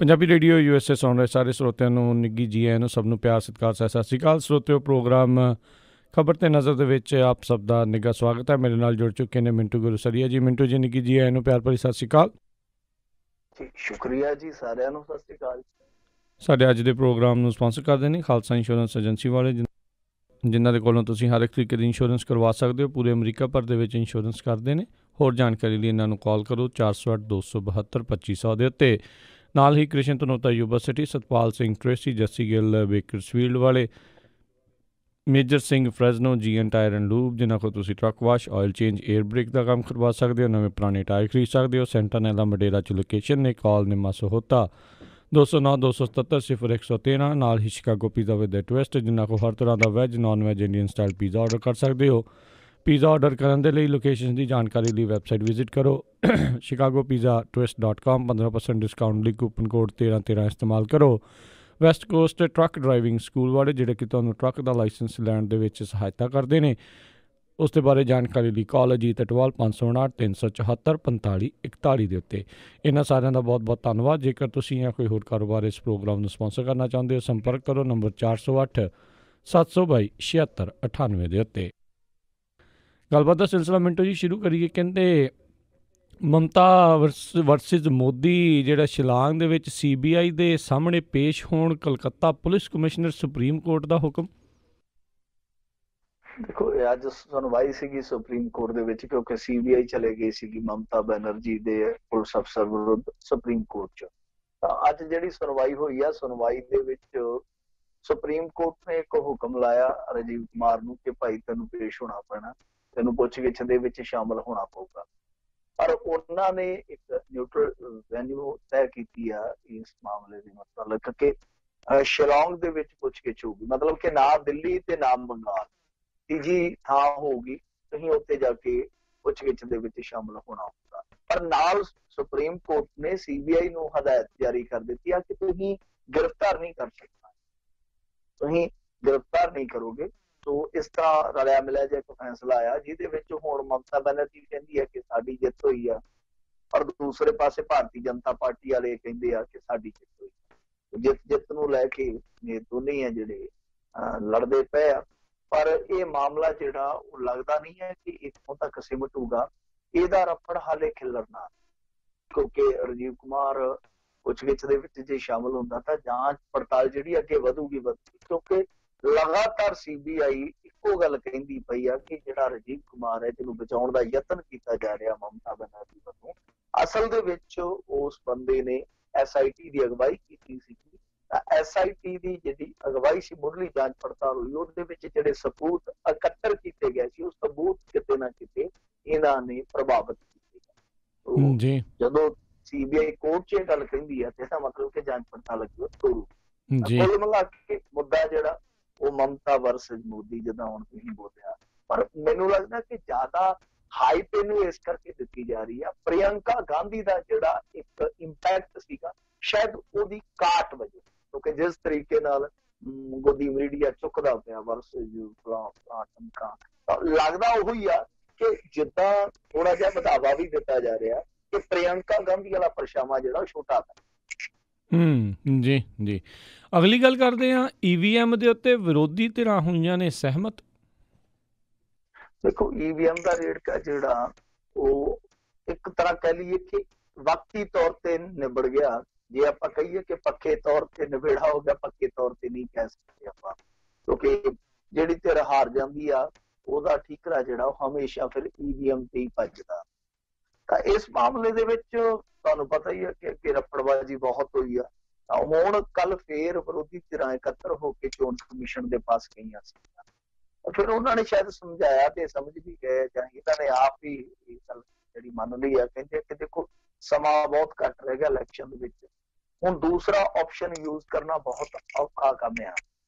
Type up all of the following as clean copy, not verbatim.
Punjabi radio USA ਸੁਣ ਰਹੇ ਸਾਰੇ ਸਰੋਤਿਆਂ ਨੂੰ ਨਿੱਘੀ ਜੀ ਆਇਆਂ ਨੂੰ, ਸਭ ਨੂੰ ਪਿਆਰ ਸਤਿਕਾਰ ਸਤਿ ਸ਼੍ਰੀ ਅਕਾਲ ਸਰੋਤਿਓ। ਪ੍ਰੋਗਰਾਮ ਖਬਰ ਤੇ ਨਜ਼ਰ ਦੇ ਵਿੱਚ ਆਪ ਸਭ ਦਾ ਨਿੱਘਾ ਸਵਾਗਤ ਹੈ। ਮੇਰੇ ਨਾਲ ਜੁੜ ਚੁੱਕੇ ਨੇ ਮਿੰਟੂ ਗੁਰਸਰੀਆ ਜੀ। ਮਿੰਟੂ ਜੀ, ਨਿੱਘੀ ਜੀ ਆਇਆਂ ਨੂੰ, ਪਿਆਰ ਭਰੀ ਸਤਿ ਸ਼੍ਰੀ ਅਕਾਲ ਜੀ। ਸ਼ੁਕਰੀਆ ਜੀ, ਸਾਰਿਆਂ ਨੂੰ ਸਤਿ ਸ਼੍ਰੀ ਅਕਾਲ। ਸਾਡੇ ਅੱਜ ਦੇ ਪ੍ਰੋਗਰਾਮ ਨੂੰ ਸਪਾਂਸਰ ਕਰਦੇ ਨੇ ਖਾਲਸਾ ਇੰਸ਼ੋਰੈਂਸ ਏਜੰਸੀ ਵਾਲੇ, ਜਿਨ੍ਹਾਂ ਦੇ ਕੋਲੋਂ ਤੁਸੀਂ ਹਰ ਇੱਕ ਤਰੀਕੇ ਦੀ ਇੰਸ਼ੋਰੈਂਸ ਕਰਵਾ ਸਕਦੇ ਹੋ। ਪੂਰੇ ਅਮਰੀਕਾ ਭਰ ਦੇ ਵਿੱਚ ਇੰਸ਼ੋਰੈਂਸ ਕਰਦੇ ਨੇ। ਹੋਰ ਜਾਣਕਾਰੀ ਲਈ ਇਹਨਾਂ ਨੂੰ ਕਾਲ ਕਰੋ 408-272-2500 ਦੇ ਉੱਤੇ। ਨਾਲ ਹੀ Krishan Dhanota university, Satpal Singh Tracy, Jassi Gill Bakersfield ਵਾਲੇ, Major Singh Fresno, GN tyre and lube, ਜਿਨ੍ਹਾਂ ਕੋਲ ਤੁਸੀਂ truck wash, oil change, air brake ਦਾ ਕੰਮ ਕਰਵਾ ਸਕਦੇ ਹੋ। ਨਵੇਂ ਪੁਰਾਣੇ ਟਾਇਰ ਖਰੀਦ ਸਕਦੇ ਹੋ। ਸੈਂਟਾਨੈਲਾ ਮਡੇਰਾ 'ਚ ਲੋਕੇਸ਼ਨ ਨੇ। ਕਾਲ ਨਿੰਮਾ ਸਹੋਤਾ 209-277-0113। ਨਾਲ ਹੀ Chicago pizza with the twist, ਜਿਨ੍ਹਾਂ ਕੋਲ ਹਰ ਤਰ੍ਹਾਂ ਦਾ veg, non veg, Indian style pizza order ਕਰ ਸਕਦੇ ਹੋ। ਪੀਜ਼ਾ ਆਰਡਰ ਕਰਨ ਦੇ ਲਈ ਲੋਕੇਸ਼ਨ ਦੀ ਜਾਣਕਾਰੀ ਲਈ ਵੈਬਸਾਈਟ ਵਿਜ਼ਿਟ ਕਰੋ chicagopizzatwist.com। 15% ਡਿਸਕਾਊਂਟ ਲਈ ਕੂਪਨ ਕੋਡ 1313 ਇਸਤੇਮਾਲ ਕਰੋ। West cost truck driving school ਵਾਲੇ, ਜਿਹੜੇ ਕਿ ਤੁਹਾਨੂੰ ਟਰੱਕ ਦਾ ਲਾਇਸੈਂਸ ਲੈਣ ਦੇ ਵਿੱਚ ਸਹਾਇਤਾ ਕਰਦੇ ਨੇ, ਉਸ ਦੇ ਬਾਰੇ ਜਾਣਕਾਰੀ ਲਈ ਕਾਲ ਅਜੀਤ ਅਟਵਾਲ 559-374-4541 ਦੇ ਉੱਤੇ। ਇਹਨਾਂ ਸਾਰਿਆਂ ਦਾ ਬਹੁਤ ਬਹੁਤ ਧੰਨਵਾਦ। ਜੇਕਰ ਤੁਸੀਂ ਜਾਂ ਕੋਈ ਹੋਰ ਕਾਰੋਬਾਰ ਇਸ ਪ੍ਰੋਗਰਾਮ ਨੂੰ ਸਪਾਂਸਰ ਕਰਨਾ ਚਾਹੁੰਦੇ ਹੋ, ਸੰਪਰਕ ਕਰੋ ਨੰਬਰ 408-722-7698 ਦੇ ਉੱਤੇ। ਗੱਲਬਾਤ ਦਾ ਸਿਲਸਿਲਾ ਮਿੰਟੂ ਜੀ ਸ਼ੁਰੂ ਕਰੀਏ। ਕਹਿੰਦੇ ਮਮਤਾ ਵਰਸਿਸ ਮੋਦੀ ਜਿਹੜਾ ਸ਼ਿਲਾਂਗ ਦੇ ਵਿੱਚ CBI ਦੇ ਸਾਹਮਣੇ ਪੇਸ਼ ਹੋਣ, Calcutta police commissioner supreme court ਦਾ ਹੁਕਮ। ਦੇਖੋ, ਇਹ ਅੱਜ ਸੁਣਵਾਈ ਸੀਗੀ ਸੁਪਰੀਮ ਕੋਰਟ ਦੇ ਵਿੱਚ, ਕਿਉਂਕਿ CBI ਚਲੇ ਗਈ ਸੀਗੀ ਮਮਤਾ ਬੈਨਰਜੀ ਦੇ ਪੁਲਿਸ ਅਫਸਰ ਵਿਰੁੱਧ ਸੁਪਰੀਮ ਕੋਰਟ 'ਚ। ਤਾਂ ਅੱਜ ਜਿਹੜੀ ਸੁਣਵਾਈ ਹੋਈ ਆ, ਸੁਣਵਾਈ ਦੇ ਵਿੱਚ ਸੁਪਰੀਮ ਕੋਰਟ ਨੇ ਇੱਕ ਹੁਕਮ ਲਾਇਆ ਰਾਜੀਵ ਕੁਮਾਰ ਨੂੰ ਕਿ ਭਾਈ ਤੈਨੂੰ ਪੇਸ਼ ਹੋਣਾ ਪੈਣਾ, ਤੈਨੂੰ ਪੁੱਛਗਿੱਛ ਦੇ ਵਿੱਚ ਸ਼ਾਮਲ ਹੋਣਾ ਪਊਗਾ। ਪਰ ਉਹਨਾਂ ਨੇ ਇੱਕ ਨਿਊਟਰਲ ਵੈਨਿਊ ਤੈਅ ਕੀਤੀ ਆ ਇਸ ਮਾਮਲੇ ਦੇ ਮੁਤਲਕ ਕਿ ਸ਼ਿਲੌਂਗ ਦੇ ਵਿੱਚ ਪੁੱਛਗਿੱਛ ਹੋਊਗੀ, ਮਤਲਬ ਕਿ ਨਾ ਦਿੱਲੀ ਤੇ ਨਾ ਬੰਗਾਲ, ਤੀਜੀ ਥਾਂ ਹੋਊਗੀ, ਤੁਸੀਂ ਉੱਥੇ ਜਾ ਕੇ ਪੁੱਛਗਿੱਛ ਦੇ ਵਿੱਚ ਸ਼ਾਮਲ ਹੋਣਾ ਹੋਊਗਾ। ਪਰ ਨਾਲ ਸੁਪਰੀਮ ਕੋਰਟ ਨੇ CBI ਨੂੰ ਹਦਾਇਤ ਜਾਰੀ ਕਰ ਦਿੱਤੀ ਆ ਕਿ ਤੁਸੀਂ ਗ੍ਰਿਫਤਾਰ ਨਹੀਂ ਕਰ ਸਕਣਾ, ਤੁਸੀਂ ਗ੍ਰਿਫਤਾਰ ਨਹੀਂ ਕਰੋਗੇ। ਸੋ ਇਸ ਤਰ੍ਹਾਂ ਰਲਿਆ ਮਿਲਿਆ ਜਿਹਾ ਇੱਕ ਫੈਸਲਾ ਆਇਆ, ਜਿਹਦੇ ਵਿੱਚ ਹੁਣ ਮਮਤਾ ਬੈਨਰਜੀ ਕਹਿੰਦੀ ਹੈ ਕਿ ਸਾਡੀ ਜਿੱਤ ਹੋਈ ਆ, ਪਰ ਦੂਸਰੇ ਪਾਸੇ ਭਾਰਤੀ ਜਨਤਾ ਪਾਰਟੀ ਵਾਲੇ ਕਹਿੰਦੇ ਆ ਕਿ ਸਾਡੀ ਜਿੱਤ ਹੋਈ। ਜਿੱਤ ਨੂੰ ਲੈ ਕੇ ਇਹ ਦੋਨੇ ਆ ਜਿਹੜੇ ਲੜਦੇ ਪਏ ਆ। ਪਰ ਇਹ ਮਾਮਲਾ ਜਿਹੜਾ ਉਹ ਲੱਗਦਾ ਨਹੀਂ ਹੈ ਕਿ ਇੱਥੋਂ ਤੱਕ ਸਿਮਟੂਗਾ। ਇਹਦਾ ਰਫੜ ਹਾਲੇ ਖਿਲਰਨਾ, ਕਿਉਂਕਿ ਰਾਜੀਵ ਕੁਮਾਰ ਪੁੱਛਗਿੱਛ ਦੇ ਵਿੱਚ ਜੇ ਸ਼ਾਮਲ ਹੁੰਦਾ ਤਾਂ ਜਾਂਚ ਪੜਤਾਲ ਜਿਹੜੀ ਅੱਗੇ ਵਧੂਗੀ। ਕਿਉਂਕਿ ਲਗਾਤਾਰ CBI ਇੱਕੋ ਗੱਲ ਕਹਿੰਦੀ ਪਈ ਆ ਕਿ ਜਿਹੜਾ ਰਾਜੀਵ ਕੁਮਾਰ ਹੈ, ਜਿਹਨੂੰ ਬਚਾਉਣ ਦਾ ਯਤਨ ਕੀਤਾ ਜਾ ਰਿਹਾ ਮਮਤਾ ਬੈਨਰਜੀ ਵੱਲੋਂ, ਅਸਲ ਦੇ ਵਿੱਚ ਉਸ ਬੰਦੇ ਨੇ SIT ਦੀ ਅਗਵਾਈ ਕੀਤੀ ਸੀ। SIT ਦੀ ਜਿਹੜੀ ਅਗਵਾਈ ਸੀ, ਮੁੱਢਲੀ ਜਾਂਚ ਪੜਤਾਲ ਹੋਈ, ਉਹਦੇ ਵਿੱਚ ਜਿਹੜੇ ਸਬੂਤ ਇਕੱਤਰ ਕੀਤੇ ਗਏ ਸੀ, ਉਹ ਸਬੂਤ ਕਿਤੇ ਨਾ ਕਿਤੇ ਇਹਨਾਂ ਨੇ ਪ੍ਰਭਾਵਿਤ ਕੀਤੇ। ਜਦੋਂ CBI ਕੋਰਟ 'ਚ ਇਹ ਗੱਲ ਕਹਿੰਦੀ ਹੈ ਤੇ ਇਹਦਾ ਮਤਲਬ ਕਿ ਜਾਂਚ ਪੜਤਾਲ ਅੱਗੇ ਤੋਰੂ। ਕੁੱਲ ਮਿਲਾ ਕੇ ਮੁੱਦਾ ਜਿਹੜਾ ਉਹ ਮਮਤਾ ਵਰਸਸ ਮੋਦੀ ਜਿੱਦਾਂ ਹੁਣ ਤੁਸੀਂ ਬੋਲਿਆ, ਪਰ ਮੈਨੂੰ ਲੱਗਦਾ ਕਿ ਜ਼ਿਆਦਾ ਹਾਈਪ ਇਹਨੂੰ ਇਸ ਕਰਕੇ ਦਿੱਤੀ ਜਾ ਰਹੀ ਆ, ਪ੍ਰਿਯੰਕਾ ਗਾਂਧੀ ਦਾ ਜਿਹੜਾ ਇੱਕ ਇੰਪੈਕਟ ਸੀਗਾ ਸ਼ਾਇਦ ਉਹਦੀ ਕਾਟ ਵਜੇ, ਕਿਉਂਕਿ ਜਿਸ ਤਰੀਕੇ ਨਾਲ ਮੋਦੀ ਮੀਡੀਆ ਚੁੱਕਦਾ ਪਿਆ ਵਰਸਸ ਲੱਗਦਾ ਉਹੀ ਆ ਕਿ ਜਿੱਦਾਂ ਥੋੜਾ ਜਿਹਾ ਵਧਾਵਾ ਵੀ ਦਿੱਤਾ ਜਾ ਰਿਹਾ ਕਿ ਪ੍ਰਿਯੰਕਾ ਗਾਂਧੀ ਵਾਲਾ ਪਰਛਾਵਾਂ ਜਿਹੜਾ ਛੋਟਾ ਪਿਆ। ਜੀ ਅਗਲੀ ਗੱਲ ਕਰਦੇ ਹਾਂ। EVM ਦੇ ਉੱਤੇ ਵਿਰੋਧੀ ਧਿਰਾਂ ਹੋਈਆਂ ਨੇ ਸਹਿਮਤ। ਦੇਖੋ, EVM ਦਾ ਰੇਟ ਜਿਹੜਾ ਉਹ ਇੱਕ ਤਰ੍ਹਾਂ ਕਹਿ ਲਈਏ ਕਿ ਵਕਤੀ ਤੌਰ ਤੇ ਨਿਬੜ ਗਿਆ। ਜੇ ਆਪਾਂ ਕਹੀਏ ਕਿ ਪੱਕੇ ਤੌਰ ਤੇ ਨਿਬੇੜਾ ਹੋ ਗਿਆ, ਪੱਕੇ ਤੌਰ ਤੇ ਨਹੀਂ ਕਹਿ ਸਕਦੇ ਆਪਾਂ, ਕਿਉਂਕਿ ਜਿਹੜੀ ਧਿਰ ਹਾਰ ਜਾਂਦੀ ਆ ਉਹਦਾ ਠੀਕਰਾ ਜਿਹੜਾ ਉਹ ਹਮੇਸ਼ਾ ਫਿਰ EVM ਤੇ ਹੀ ਭੱਜਦਾ। ਤਾਂ ਇਸ ਮਾਮਲੇ ਦੇ ਵਿੱਚ ਤੁਹਾਨੂੰ ਪਤਾ ਹੀ ਹੈ ਕਿ ਅੱਗੇ ਰਫੜਬਾਜ਼ੀ ਬਹੁਤ ਹੋਈ ਆ। ਤਾਂ ਹੁਣ ਕੱਲ ਫੇਰ ਵਿਰੋਧੀ ਧਿਰਾਂ ਇਕੱਤਰ ਹੋ ਕੇ ਚੋਣ ਕਮਿਸ਼ਨ ਦੇ ਪਾਸ ਗਈਆਂ ਸੀ। ਫਿਰ ਉਹਨਾਂ ਨੇ ਸ਼ਾਇਦ ਸਮਝਾਇਆ ਤੇ ਸਮਝ ਵੀ ਗਏ, ਜਾਂ ਇਹਨਾਂ ਨੇ ਆਪ ਹੀ ਇਹ ਗੱਲ ਜਿਹੜੀ ਮੰਨ ਲਈ ਆ। ਕਹਿੰਦੇ ਕਿ ਦੇਖੋ, ਸਮਾਂ ਬਹੁਤ ਘੱਟ ਰਹਿ ਗਿਆ ਇਲੈਕਸ਼ਨ ਦੇ ਵਿੱਚ, ਹੁਣ ਦੂਸਰਾ ਆਪਸ਼ਨ ਯੂਜ਼ ਕਰਨਾ ਬਹੁਤ ਔਖਾ ਕੰਮ ਆ।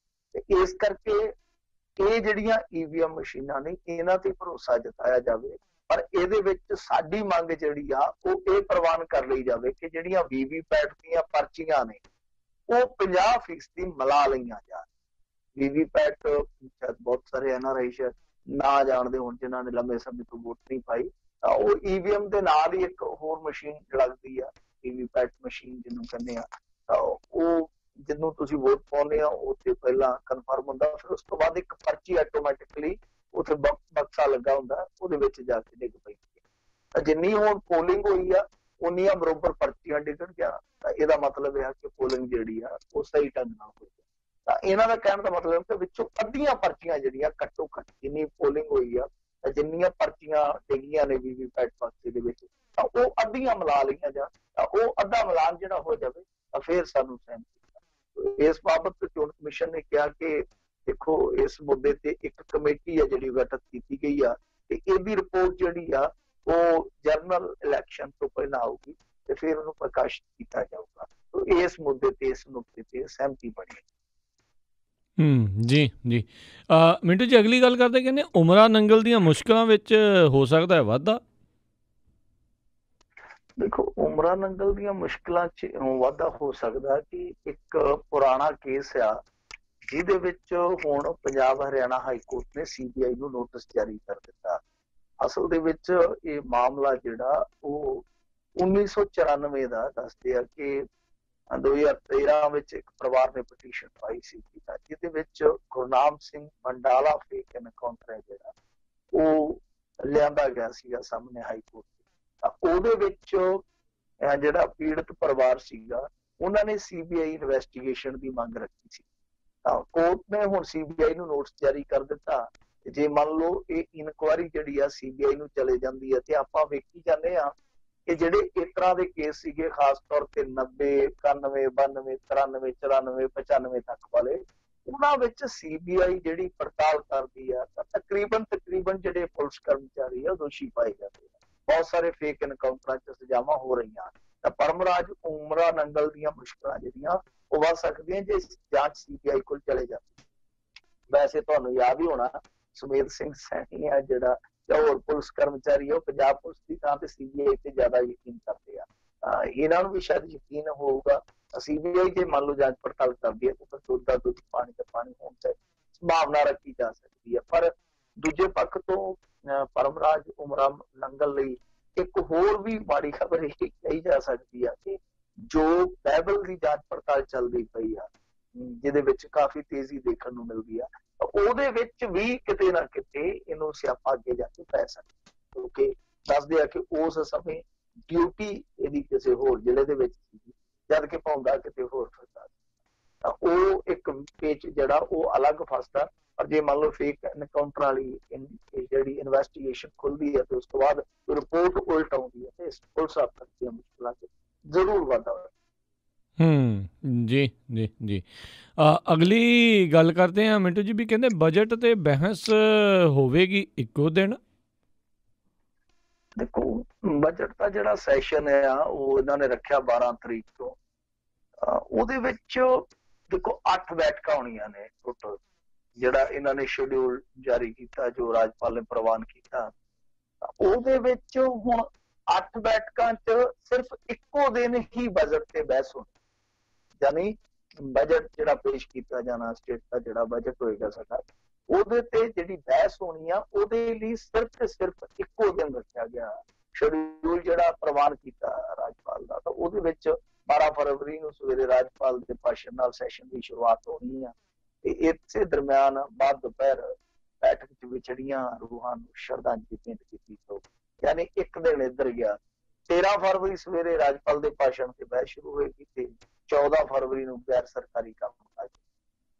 ਤੇ ਇਸ ਕਰਕੇ ਇਹ ਜਿਹੜੀਆਂ EVM ਮਸ਼ੀਨਾਂ ਨੇ, ਇਹਨਾਂ ਤੇ ਭਰੋਸਾ ਜਤਾਇਆ ਜਾਵੇ। ਪਰ ਇਹਦੇ ਵਿੱਚ ਸਾਡੀ ਮੰਗ ਜਿਹੜੀ ਆ ਉਹ ਇਹ ਪ੍ਰਵਾਨ ਕਰ ਲਈ ਜਾਵੇ ਕਿ ਜਿਹੜੀਆਂ VVPAT ਦੀਆਂ ਪਰਚੀਆਂ ਨੇ ਉਹ 50% ਮਿਲਾ ਲਈਆਂ ਜਾਣ। VVPAT ਬਹੁਤ ਸਾਰੇ NRI ਨਾ ਜਾਣਦੇ ਹੋਣ, ਜਿਨ੍ਹਾਂ ਨੇ ਲੰਬੇ ਸਮੇਂ ਤੋਂ ਵੋਟ ਨਹੀਂ ਪਾਈ, ਤਾਂ ਉਹ EVM ਦੇ ਨਾਲ ਹੀ ਇੱਕ ਹੋਰ ਮਸ਼ੀਨ ਲੱਗਦੀ ਆ, VVPAT ਮਸ਼ੀਨ ਜਿਹਨੂੰ ਕਹਿੰਦੇ ਆ। ਉਹ ਜਿਹਨੂੰ ਤੁਸੀਂ ਵੋਟ ਪਾਉਂਦੇ ਆ ਉੱਥੇ ਪਹਿਲਾਂ ਕਨਫਰਮ ਹੁੰਦਾ, ਫਿਰ ਉਸ ਤੋਂ ਬਾਅਦ ਇੱਕ ਪਰਚੀ ਆਟੋਮੈਟਿਕਲੀ ਉੱਥੇ ਬਕਸਾ ਲੱਗਾ ਹੁੰਦਾ, ਉਹਦੇ ਵਿੱਚ ਜਾ ਕੇ ਡਿੱਗ ਪੈਂਦੀ ਹੈ। ਤਾਂ ਜਿੰਨੀ ਹੁਣ ਪੋਲਿੰਗ ਹੋਈ ਆ ਉਨੀਆਂ ਬਰੋਬਰ ਪਰਚੀਆਂ ਡਿੱਗਣਗੀਆਂ, ਤਾਂ ਇਹਦਾ ਮਤਲਬ ਇਹ ਆ ਕਿ ਪੋਲਿੰਗ ਜਿਹੜੀ ਆ ਉਹ ਸਹੀ ਢੰਗ ਨਾਲ ਹੋਈ। ਤਾਂ ਇਹਨਾਂ ਦਾ ਕਹਿਣ ਦਾ ਮਤਲਬ ਕਿ ਵਿੱਚੋਂ ਅੱਧੀਆਂ ਪਰਚੀਆਂ ਜਿਹੜੀਆਂ ਘੱਟੋ ਘੱਟ ਜਿੰਨੀ ਪੋਲਿੰਗ ਹੋਈ ਆ, ਜਿੰਨੀਆਂ ਪਰਚੀਆਂ ਡਿੱਗੀਆਂ ਨੇ ਵੀਵੀਪੈਟ ਬਾਕਸ ਦੇ ਵਿੱਚ, ਤਾਂ ਉਹ ਅੱਧੀਆਂ ਮਿਲਾ ਲਈਆਂ ਜਾਣ, ਤਾਂ ਉਹ ਅੱਧਾ ਮਿਲਾਨ ਜਿਹੜਾ ਹੋ ਜਾਵੇ ਤਾਂ ਫਿਰ ਸਾਨੂੰ ਸਹਿਮਤੀ। ਇਸ ਬਾਬਤ ਚੋਣ ਕਮਿਸ਼ਨ ਨੇ ਕਿਹਾ ਕਿ ਦੇਖੋ ਇਸ ਮੁੱਦੇ ਤੇ ਇੱਕ ਕਮੇਟੀ ਹੈ ਜਿਹੜੀ ਗਠਿਤ ਕੀਤੀ ਗਈ ਆ, ਤੇ ਇਹਦੀ ਰਿਪੋਰਟ ਜਿਹੜੀ ਆ ਉਹ ਜਨਰਲ ਇਲੈਕਸ਼ਨ ਤੋਂ ਪਹਿਲਾਂ ਆਊਗੀ ਤੇ ਫਿਰ ਉਹਨੂੰ ਪ੍ਰਕਾਸ਼ਿਤ ਕੀਤਾ ਜਾਊਗਾ। ਇਸ ਮੁੱਦੇ ਤੇ ਇਸ ਨੁਕਤੇ ਤੇ ਸਹਿਮਤੀ ਬਣੀ। ਜੀ ਜੀ। ਮਿੰਟੂ ਜੀ, ਅਗਲੀ ਗੱਲ ਕਰਦੇ, ਕਹਿੰਦੇ ਉਮਰਾ ਨੰਗਲ ਦੀਆਂ ਮੁਸ਼ਕਲਾਂ ਵਿੱਚ ਹੋ ਸਕਦਾ ਹੈ ਵਾਧਾ। ਦੇਖੋ ਉਮਰਾ ਨੰਗਲ ਦੀਆਂ ਮੁਸ਼ਕਲਾਂ 'ਚ ਵਾਧਾ ਹੋ ਸਕਦਾ ਕਿ ਇੱਕ ਪੁਰਾਣਾ ਕੇਸ ਆ ਜਿਹਦੇ ਵਿੱਚ ਹੁਣ ਪੰਜਾਬ ਹਰਿਆਣਾ ਹਾਈ ਕੋਰਟ ਨੇ CBI ਨੂੰ ਨੋਟਿਸ ਜਾਰੀ ਕਰ ਦਿੱਤਾ। ਅਸਲ ਦੇ ਵਿੱਚ ਇਹ ਮਾਮਲਾ ਜਿਹੜਾ ਉਹ 1994 ਦਾ ਦੱਸਦੇ ਆ ਕਿ 2013 ਵਿੱਚ ਇੱਕ ਪਰਿਵਾਰ ਨੇ ਪਟੀਸ਼ਨ ਪਾਈ ਸੀ ਜਿਹਦੇ ਵਿੱਚ ਗੁਰਨਾਮ ਸਿੰਘ ਮੰਡਾਲਾ ਫੇਕ ਐਨਕਾਊਂਟਰ ਹੈ ਜਿਹੜਾ ਉਹ ਲਿਆਂਦਾ ਗਿਆ ਸੀਗਾ ਸਾਹਮਣੇ ਹਾਈ ਕੋਰਟ। ਤਾਂ ਉਹਦੇ ਵਿੱਚ ਜਿਹੜਾ ਪੀੜਤ ਪਰਿਵਾਰ ਸੀਗਾ ਉਹਨਾਂ ਨੇ CBI ਇਨਵੈਸਟੀਗੇਸ਼ਨ ਦੀ ਮੰਗ ਰੱਖੀ ਸੀ। ਤਾਂ ਕੋਰਟ ਨੇ ਹੁਣ CBI ਨੂੰ ਨੋਟਿਸ ਜਾਰੀ ਕਰ ਦਿੱਤਾ। ਜੇ ਮੰਨ ਲਓ ਇਹ ਇਨਕੁਆਇਰੀ ਜਿਹੜੀ ਆ CBI ਨੂੰ ਚਲੇ ਜਾਂਦੀ ਹੈ ਤੇ ਆਪਾਂ ਵੇਖੀ ਜਾਂਦੇ ਆ ਕਿ ਜਿਹੜੇ ਇਸ ਤਰ੍ਹਾਂ ਦੇ ਕੇਸ ਸੀਗੇ ਖਾਸ ਤੌਰ ਤੇ 90, 91, 92, 93, 94, 95 ਤੱਕ ਵਾਲੇ, ਉਹਨਾਂ ਵਿੱਚ CBI ਜਿਹੜੀ ਪੜਤਾਲ ਕਰਦੀ ਆ ਤਾਂ ਤਕਰੀਬਨ ਜਿਹੜੇ ਪੁਲਿਸ ਕਰਮਚਾਰੀ ਆ ਦੋਸ਼ੀ ਪਾਏ ਜਾਂਦੇ ਆ। ਬਹੁਤ ਸਾਰੇ ਫੇਕ ਐਨਕਾਊਂਟਰਾਂ 'ਚ ਸਜ਼ਾਵਾਂ ਹੋ ਰਹੀਆਂ। ਤਾਂ ਪਰਮਰਾਜ ਉਮਰਾ ਨੰਗਲ ਦੀਆਂ ਮੁਸ਼ਕਲਾਂ ਜਿਹੜੀਆਂ ਉਹ ਵੱਧ ਸਕਦੀਆਂ ਜੇ ਜਾਂਚ CBI ਕੋਲ ਚਲੇ ਜਾਂਦੀ। ਵੈਸੇ ਤੁਹਾਨੂੰ ਯਾਦ ਹੀ ਹੋਣਾ ਸੁਮੇਧ ਸਿੰਘ ਸੈਣੀ ਆ ਜਿਹੜਾ ਜਾਂ ਹੋਰ ਪੁਲਿਸ ਕਰਮਚਾਰੀ ਉਹ ਪੰਜਾਬ ਪੁਲਿਸ ਦੀ ਥਾਂ ਤੇ CBI ਤੇ ਜ਼ਿਆਦਾ ਯਕੀਨ ਕਰਦੇ ਆ। ਇਹਨਾਂ ਨੂੰ ਵੀ ਸ਼ਾਇਦ ਯਕੀਨ ਹੋਊਗਾ CBI ਜੇ ਮੰਨ ਲਓ ਜਾਂਚ ਪੜਤਾਲ ਕਰਦੀ ਹੈ ਤਾਂ ਦੁੱਧ ਦਾ ਦੁੱਧ, ਪਾਣੀ ਦਾ ਪਾਣੀ ਹੋਣ ਦੀ ਸੰਭਾਵਨਾ ਰੱਖੀ ਜਾ ਸਕਦੀ ਹੈ। ਪਰ ਦੂਜੇ ਪੱਖ ਤੋਂ ਪਰਮਰਾਜ ਉਮਰਾ ਨੰਗਲ ਲਈ ਇੱਕ ਹੋਰ ਵੀ ਮਾੜੀ ਖਬਰ ਇਹ ਕਹੀ ਜਾ ਸਕਦੀ ਆ ਕਿ ਜੋ ਬਾਈਬਲ ਦੀ ਜਾਂਚ ਪੜਤਾਲ ਚੱਲਦੀ ਪਈ ਆ ਜਿਹਦੇ ਵਿੱਚ ਕਾਫੀ ਤੇਜ਼ੀ ਦੇਖਣ ਨੂੰ ਮਿਲਦੀ ਆ, ਉਹਦੇ ਵਿੱਚ ਵੀ ਕਿਤੇ ਨਾ ਕਿਤੇ ਇਹਨੂੰ ਸਿਆਪਾ ਅੱਗੇ ਜਾ ਕੇ ਪੈ ਸਕਦਾ, ਕਿਉਂਕਿ ਦੱਸਦੇ ਆ ਕਿ ਉਸ ਸਮੇਂ ਡਿਊਟੀ ਇਹਦੀ ਕਿਸੇ ਹੋਰ ਜ਼ਿਲ੍ਹੇ ਦੇ ਵਿੱਚ ਸੀ ਜਦ ਕਿ ਪਾਉਂਦਾ ਕਿਤੇ ਹੋਰ ਫਸਦਾ। ਤਾਂ ਉਹ ਇੱਕ ਪੇਚ ਜਿਹੜਾ ਉਹ ਅਲੱਗ ਫਸਦਾ। ਪਰ ਜੇ ਮੰਨ ਲਓ ਫੇਕ ਐਨਕਾਊਂਟਰ ਵਾਲੀ ਜਿਹੜੀ ਇਨਵੈਸਟੀਗੇਸ਼ਨ ਖੁੱਲਦੀ ਹੈ ਤੇ ਉਸ ਤੋਂ ਬਾਅਦ ਰਿਪੋਰਟ ਉਲਟ ਆਉਂਦੀ ਹੈ ਤੇ ਪੁਲਿਸ ਅਫਸਰ ਦੀਆਂ ਮੁਸ਼ਕਲਾਂ ਜ਼ਰੂਰ ਵਾਧਾ ਹੋਇਆ। ਜੀ ਜੀ ਜੀ। ਅਗਲੀ ਗੱਲ ਕਰਦੇ ਹਾਂ ਮਿੰਟੂ ਜੀ, ਵੀ ਕਹਿੰਦੇ ਬਜਟ ਤੇ ਬਹਿਸ ਹੋਵੇਗੀ ਇੱਕੋ ਦਿਨ। ਦੇਖੋ ਬਜਟ ਦਾ ਜਿਹੜਾ ਸੈਸ਼ਨ ਆ ਉਹ ਇਹਨਾਂ ਨੇ ਰੱਖਿਆ 12 ਤਰੀਕ ਤੋਂ। ਉਹਦੇ ਵਿੱਚ ਦੇਖੋ 8 ਬੈਠਕਾਂ ਹੋਣੀਆਂ ਨੇ ਟੋਟਲ, ਜਿਹੜਾ ਇਹਨਾਂ ਨੇ ਸ਼ਡਿਊਲ ਜਾਰੀ ਕੀਤਾ ਜੋ ਰਾਜਪਾਲ ਨੇ ਪ੍ਰਵਾਨ ਕੀਤਾ। ਉਹਦੇ ਵਿੱਚ ਹੁਣ 8 ਬੈਠਕਾਂ 'ਚ ਸਿਰਫ ਇੱਕੋ ਦਿਨ ਹੀ ਬਜਟ ਤੇ ਬਹਿਸ ਹੋਣੀ, ਯਾਨੀ ਬਜਟ ਜਿਹੜਾ ਪੇਸ਼ ਕੀਤਾ ਜਾਣਾ ਸਟੇਟ ਦਾ ਜਿਹੜਾ ਬਜਟ ਹੋਏਗਾ ਸਾਡਾ, ਉਹਦੇ ਤੇ ਜਿਹੜੀ ਬਹਿਸ ਹੋਣੀ ਆ ਉਹਦੇ ਲਈ ਸਿਰਫ ਤੇ ਸਿਰਫ ਇੱਕੋ ਦਿਨ ਰੱਖਿਆ ਗਿਆ। ਸ਼ਡਿਊਲ ਜਿਹੜਾ ਪ੍ਰਵਾਨ ਕੀਤਾ ਰਾਜਪਾਲ ਦਾ, ਤਾਂ ਉਹਦੇ ਵਿੱਚ 12 ਫਰਵਰੀ ਨੂੰ ਸਵੇਰੇ ਰਾਜਪਾਲ ਦੇ ਭਾਸ਼ਣ ਨਾਲ ਸੈਸ਼ਨ ਦੀ ਸ਼ੁਰੂਆਤ ਹੋਣੀ ਆ ਤੇ ਇਸੇ ਦਰਮਿਆਨ ਬਾਅਦ ਦੁਪਹਿਰ ਬੈਠਕ 'ਚ ਵਿਛੜੀਆਂ ਰੂਹਾਂ ਨੂੰ ਸ਼ਰਧਾਂਜਲੀ ਭੇਂਟ ਕੀਤੀ ਜਾਊ। ਯਾਨੀ ਇੱਕ ਦਿਨ ਇੱਧਰ ਗਿਆ। 13 ਫਰਵਰੀ ਸਵੇਰੇ ਰਾਜਪਾਲ ਦੇ ਭਾਸ਼ਣ ਤੇ ਬਹਿਸ ਸ਼ੁਰੂ ਹੋਏਗੀ ਤੇ 14 ਫਰਵਰੀ ਨੂੰ ਗੈਰ ਸਰਕਾਰੀ ਕੰਮ,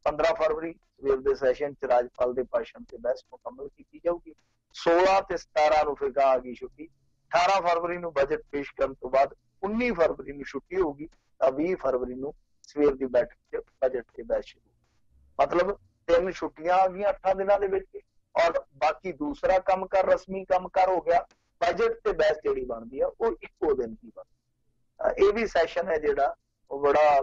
15 ਫਰਵਰੀ ਸਵੇਰ ਦੇ ਸੈਸ਼ਨ 'ਚ ਰਾਜਪਾਲ ਦੇ ਭਾਸ਼ਣ ਤੇ ਬਹਿਸ ਮੁਕੰਮਲ ਕੀਤੀ ਜਾਊਗੀ। 16 ਤੇ 17 ਨੂੰ ਫਿਰ ਆ ਗਈ ਛੁੱਟੀ। 18 ਫਰਵਰੀ ਨੂੰ ਬਜਟ ਪੇਸ਼ ਕਰਨ ਤੋਂ ਬਾਅਦ 19 ਫਰਵਰੀ ਨੂੰ ਛੁੱਟੀ ਹੋਊਗੀ ਤਾਂ 20 ਫਰਵਰੀ ਨੂੰ ਸਵੇਰ ਦੀ ਬੈਠਕ 'ਚ ਬਜਟ ਤੇ ਬਹਿਸ ਸ਼ੁਰੂ। ਮਤਲਬ 3 ਛੁੱਟੀਆਂ ਆ ਗਈਆਂ 8 ਦਿਨਾਂ ਦੇ ਵਿੱਚ, ਔਰ ਬਾਕੀ ਦੂਸਰਾ ਕੰਮਕਾਰ ਰਸਮੀ ਕੰਮਕਾਰ ਹੋ ਗਿਆ। ਬਜਟ ਤੇ ਬਹਿਸ ਜਿਹੜੀ ਬਣਦੀ ਆ ਉਹ ਇੱਕੋ ਦਿਨ ਦੀ ਬਣਦੀ। ਇਹ ਵੀ ਸੈਸ਼ਨ ਹੈ ਜਿਹੜਾ ਉਹ ਬੜਾ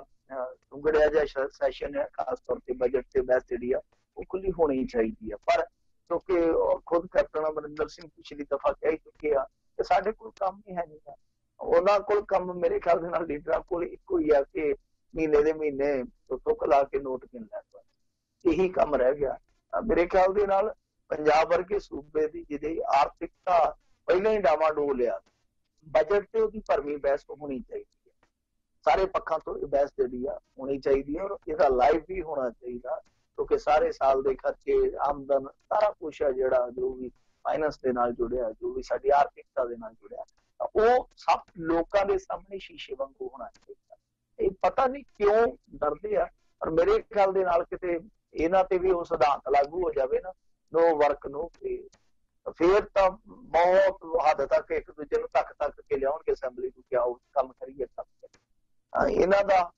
ਉਗੜਿਆ ਜਿਹਾ ਸੈਸ਼ਨ ਹੈ। ਖਾਸ ਤੌਰ ਤੇ ਬਜਟ ਤੇ ਬਹਿਸ ਜਿਹੜੀ ਆ ਉਹ ਖੁੱਲੀ ਹੋਣੀ ਚਾਹੀਦੀ ਆ। ਪਰ ਕਿਉਂਕਿ ਖੁਦ ਕੈਪਟਨ ਅਮਰਿੰਦਰ ਸਿੰਘ ਪਿਛਲੀ ਦਫਾ ਕਹਿ ਚੁੱਕੇ ਆ ਕਿ ਸਾਡੇ ਕੋਲ ਕੰਮ ਹੀ ਹੈ ਨਹੀਂ। ਉਹਨਾਂ ਕੋਲ ਕੰਮ ਮੇਰੇ ਖਿਆਲ ਦੇ ਨਾਲ ਲੀਡਰਾਂ ਕੋਲ ਇੱਕੋ ਹੀ ਆ ਕਿ ਮਹੀਨੇ ਦੇ ਮਹੀਨੇ ਤੁੱਕ ਲਾ ਕੇ ਨੋਟ ਗਿਣ ਲੈਣ, ਇਹੀ ਕੰਮ ਰਹਿ ਗਿਆ। ਮੇਰੇ ਖਿਆਲ ਦੇ ਨਾਲ ਪੰਜਾਬ ਵਰਗੇ ਸੂਬੇ ਦੀ ਜਿਹਦੀ ਆਰਥਿਕਤਾ ਪਹਿਲਾਂ ਹੀ ਡਾਵਾਡੋਲ ਆ, ਬਜਟ ਤੇ ਉਹਦੀ ਭਰਵੀਂ ਬਹਿਸ ਹੋਣੀ ਚਾਹੀਦੀ ਹੈ। ਸਾਰੇ ਪੱਖਾਂ ਤੋਂ ਇਹ ਬਹਿਸ ਜਿਹੜੀ ਆ ਹੋਣੀ ਚਾਹੀਦੀ ਹੈ, ਔਰ ਇਹਦਾ ਲਾਈਵ ਵੀ ਹੋਣਾ ਚਾਹੀਦਾ, ਕਿਉਂਕਿ ਸਾਰੇ ਸਾਲ ਦੇ ਖਰਚੇ, ਆਮਦਨ, ਸਾਰਾ ਕੁਛ ਹੈ ਜਿਹੜਾ ਜੋ ਵੀ ਫਾਈਨੈਂਸ ਦੇ ਨਾਲ ਜੁੜਿਆ, ਜੋ ਵੀ ਸਾਡੀ ਆਰਥਿਕਤਾ ਦੇ ਨਾਲ ਜੁੜਿਆ, ਉਹ ਸਭ ਲੋਕਾਂ ਦੇ ਸਾਹਮਣੇ ਸ਼ੀਸ਼ੇ ਵਾਂਗੂ ਹੋਣਾ ਚਾਹੀਦਾ। ਇਹ ਪਤਾ ਨਹੀਂ ਕਿਉਂ ਡਰਦੇ ਆ, ਪਰ ਮੇਰੇ ਖਿਆਲ ਦੇ ਨਾਲ ਕਿਤੇ ਇਹਨਾਂ ਤੇ ਵੀ ਉਹ ਸਿਧਾਂਤ ਲਾਗੂ ਹੋ ਜਾਵੇ ਨਾ, ਨੋ ਵਰਕ ਨੋ ਪੇ, ਫੇਰ ਤਾਂ ਬਹੁਤ ਹੱਦ ਤੱਕ ਇੱਕ ਦੂਜੇ ਨੂੰ ਤੱਕ ਕੇ ਲਿਆਉਣਗੇ ਅਸੈਂਬਲੀ ਨੂੰ ਕਿ ਆਓ ਕੰਮ ਕਰੀਏ। ਇਹਨਾਂ ਦਾ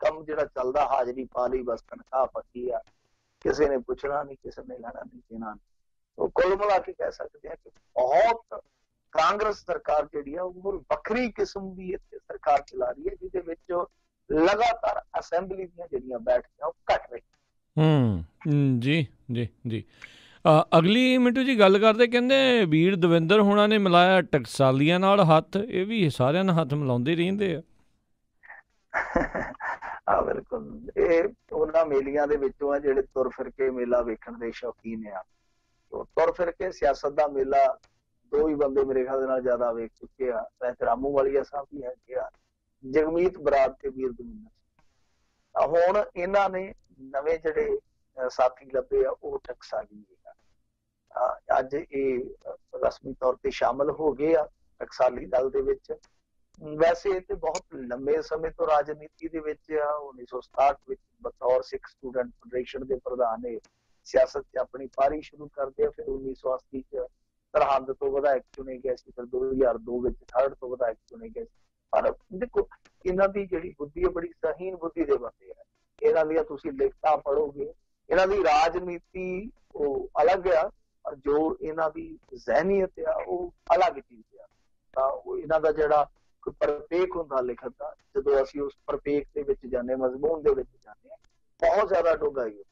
ਕੰਮ ਜਿਹੜਾ ਚੱਲਦਾ, ਹਾਜ਼ਰੀ ਪਾ ਲਈ ਬਸ, ਤਨਖਾਹ ਪੱਕੀ ਆ, ਕਿਸੇ ਨੇ ਪੁੱਛਣਾ ਨਹੀਂ, ਕਿਸੇ ਨੇ ਲੈਣਾ ਨਹੀਂ ਦੇਣਾ। ਉਹ ਕੁੱਲ ਮਿਲਾ ਕੇ ਕਹਿ ਸਕਦੇ ਆ ਕਿ ਬਹੁਤ ਕਾਂਗਰਸ ਸਰਕਾਰ ਜਿਹੜੀ ਆ ਉਹ ਵੱਖਰੀ ਕਿਸਮ ਦੀ ਇੱਥੇ ਸਰਕਾਰ ਚਲਾ ਰਹੀ ਹੈ, ਜਿਹਦੇ ਵਿੱਚ ਲਗਾਤਾਰ ਅਸੈਂਬਲੀ ਦੀਆਂ ਜਿਹੜੀਆਂ ਬੈਠਕਾਂ ਉਹ ਘਟ ਰਹੀਆਂ। ਜੀ ਜੀ ਜੀ। ਅਗਲੀ ਮਿੰਟੂ ਜੀ ਗੱਲ ਕਰਦੇ, ਕਹਿੰਦੇ ਵੀਰ ਦਵਿੰਦਰ ਹੋਣਾ ਨੇ ਮਿਲਾਇਆ ਟਕਸਾਲੀਆਂ ਨਾਲ ਹੱਥ, ਇਹ ਵੀ ਸਾਰਿਆਂ ਨਾਲ ਹੱਥ ਮਿਲਾਉਂਦੇ ਰਹਿੰਦੇ ਆ। ਬਿਲਕੁਲ, ਇਹ ਉਹਨਾਂ ਮੇਲਿਆਂ ਦੇ ਵਿੱਚੋਂ ਆ ਜਿਹੜੇ ਤੁਰ ਫਿਰ ਕੇ ਮੇਲਾ ਵੇਖਣ ਦੇ ਸ਼ੌਕੀਨ ਆ। ਤੁਰ ਫਿਰ ਕੇ ਸਿਆਸਤ ਦਾ ਮੇਲਾ ਦੋ ਹੀ ਬੰਦੇ ਮੇਰੇ ਖਿਆਲ ਦੇ ਨਾਲ ਜ਼ਿਆਦਾ ਵੇਖ ਚੁੱਕੇ ਆ, ਵੈਸੇ ਰਾਮੂ ਵਾਲੀਆ ਸਾਹਿਬ ਵੀ ਹੈਗੇ ਆ, ਜਗਮੀਤ ਬਰਾੜ ਤੇ ਵੀਰ ਦਵਿੰਦਰ। ਹੁਣ ਇਹਨਾਂ ਨੇ ਨਵੇਂ ਜਿਹੜੇ ਸਾਥੀ ਲੱਭੇ ਆ ਉਹ ਟਕਸਾਲੀ ਆ, ਅੱਜ ਇਹ ਰਸਮੀ ਤੌਰ ਤੇ ਸ਼ਾਮਲ ਹੋ ਗਏ ਆ ਟਕਸਾਲੀ ਦਲ ਦੇ ਵਿੱਚ। ਵੈਸੇ ਇਹ ਤੇ ਬਹੁਤ ਲੰਬੇ ਸਮੇਂ ਤੋਂ ਰਾਜਨੀਤੀ ਦੇ ਵਿੱਚ ਆ। 1967 ਵਿੱਚ ਬਤੌਰ ਸਿੱਖ ਸਟੂਡੈਂਟ ਫੈਡਰੇਸ਼ਨ ਦੇ ਪ੍ਰਧਾਨ ਨੇ ਸਿਆਸਤ 'ਚ ਆਪਣੀ ਪਾਰੀ ਸ਼ੁਰੂ ਕਰਦੇ ਆ। ਫਿਰ 1980 ਚ ਸਰਹੰਦ ਤੋਂ ਵਿਧਾਇਕ ਚੁਣੇ ਗਏ ਸੀ, ਫਿਰ 2002 ਵਿੱਚ ਖਰੜ ਤੋਂ ਵਿਧਾਇਕ ਚੁਣੇ ਗਏ ਸੀ। ਪਰ ਦੇਖੋ, ਇਹਨਾਂ ਦੀ ਜਿਹੜੀ ਬੁੱਧੀ ਹੈ ਬੜੀ ਸਹੀਨ ਬੁੱਧੀ ਦੇ ਬੰਦੇ ਆ। ਇਹਨਾਂ ਦੀਆਂ ਤੁਸੀਂ ਲਿਖਤਾਂ ਪੜ੍ਹੋਗੇ, ਇਹਨਾਂ ਦੀ ਰਾਜਨੀਤੀ ਉਹ ਅਲੱਗ ਆ, ਪਰ ਜੋ ਇਹਨਾਂ ਦੀ ਜ਼ਹਿਨੀਅਤ ਆ ਉਹ ਅਲੱਗ ਚੀਜ਼ ਆ। ਤਾਂ ਉਹ ਇਹਨਾਂ ਦਾ ਜਿਹੜਾ ਪ੍ਰਪੇਖ ਹੁੰਦਾ ਲਿਖਤ ਦਾ, ਜਦੋਂ ਅਸੀਂ ਉਸ ਪ੍ਰਪੇਖ ਦੇ ਵਿੱਚ ਜਾਂਦੇ, ਮਜ਼ਮੂਨ ਦੇ ਵਿੱਚ ਜਾਂਦੇ ਹਾਂ, ਬਹੁਤ ਜ਼ਿਆਦਾ ਡੂੰਘਾਈ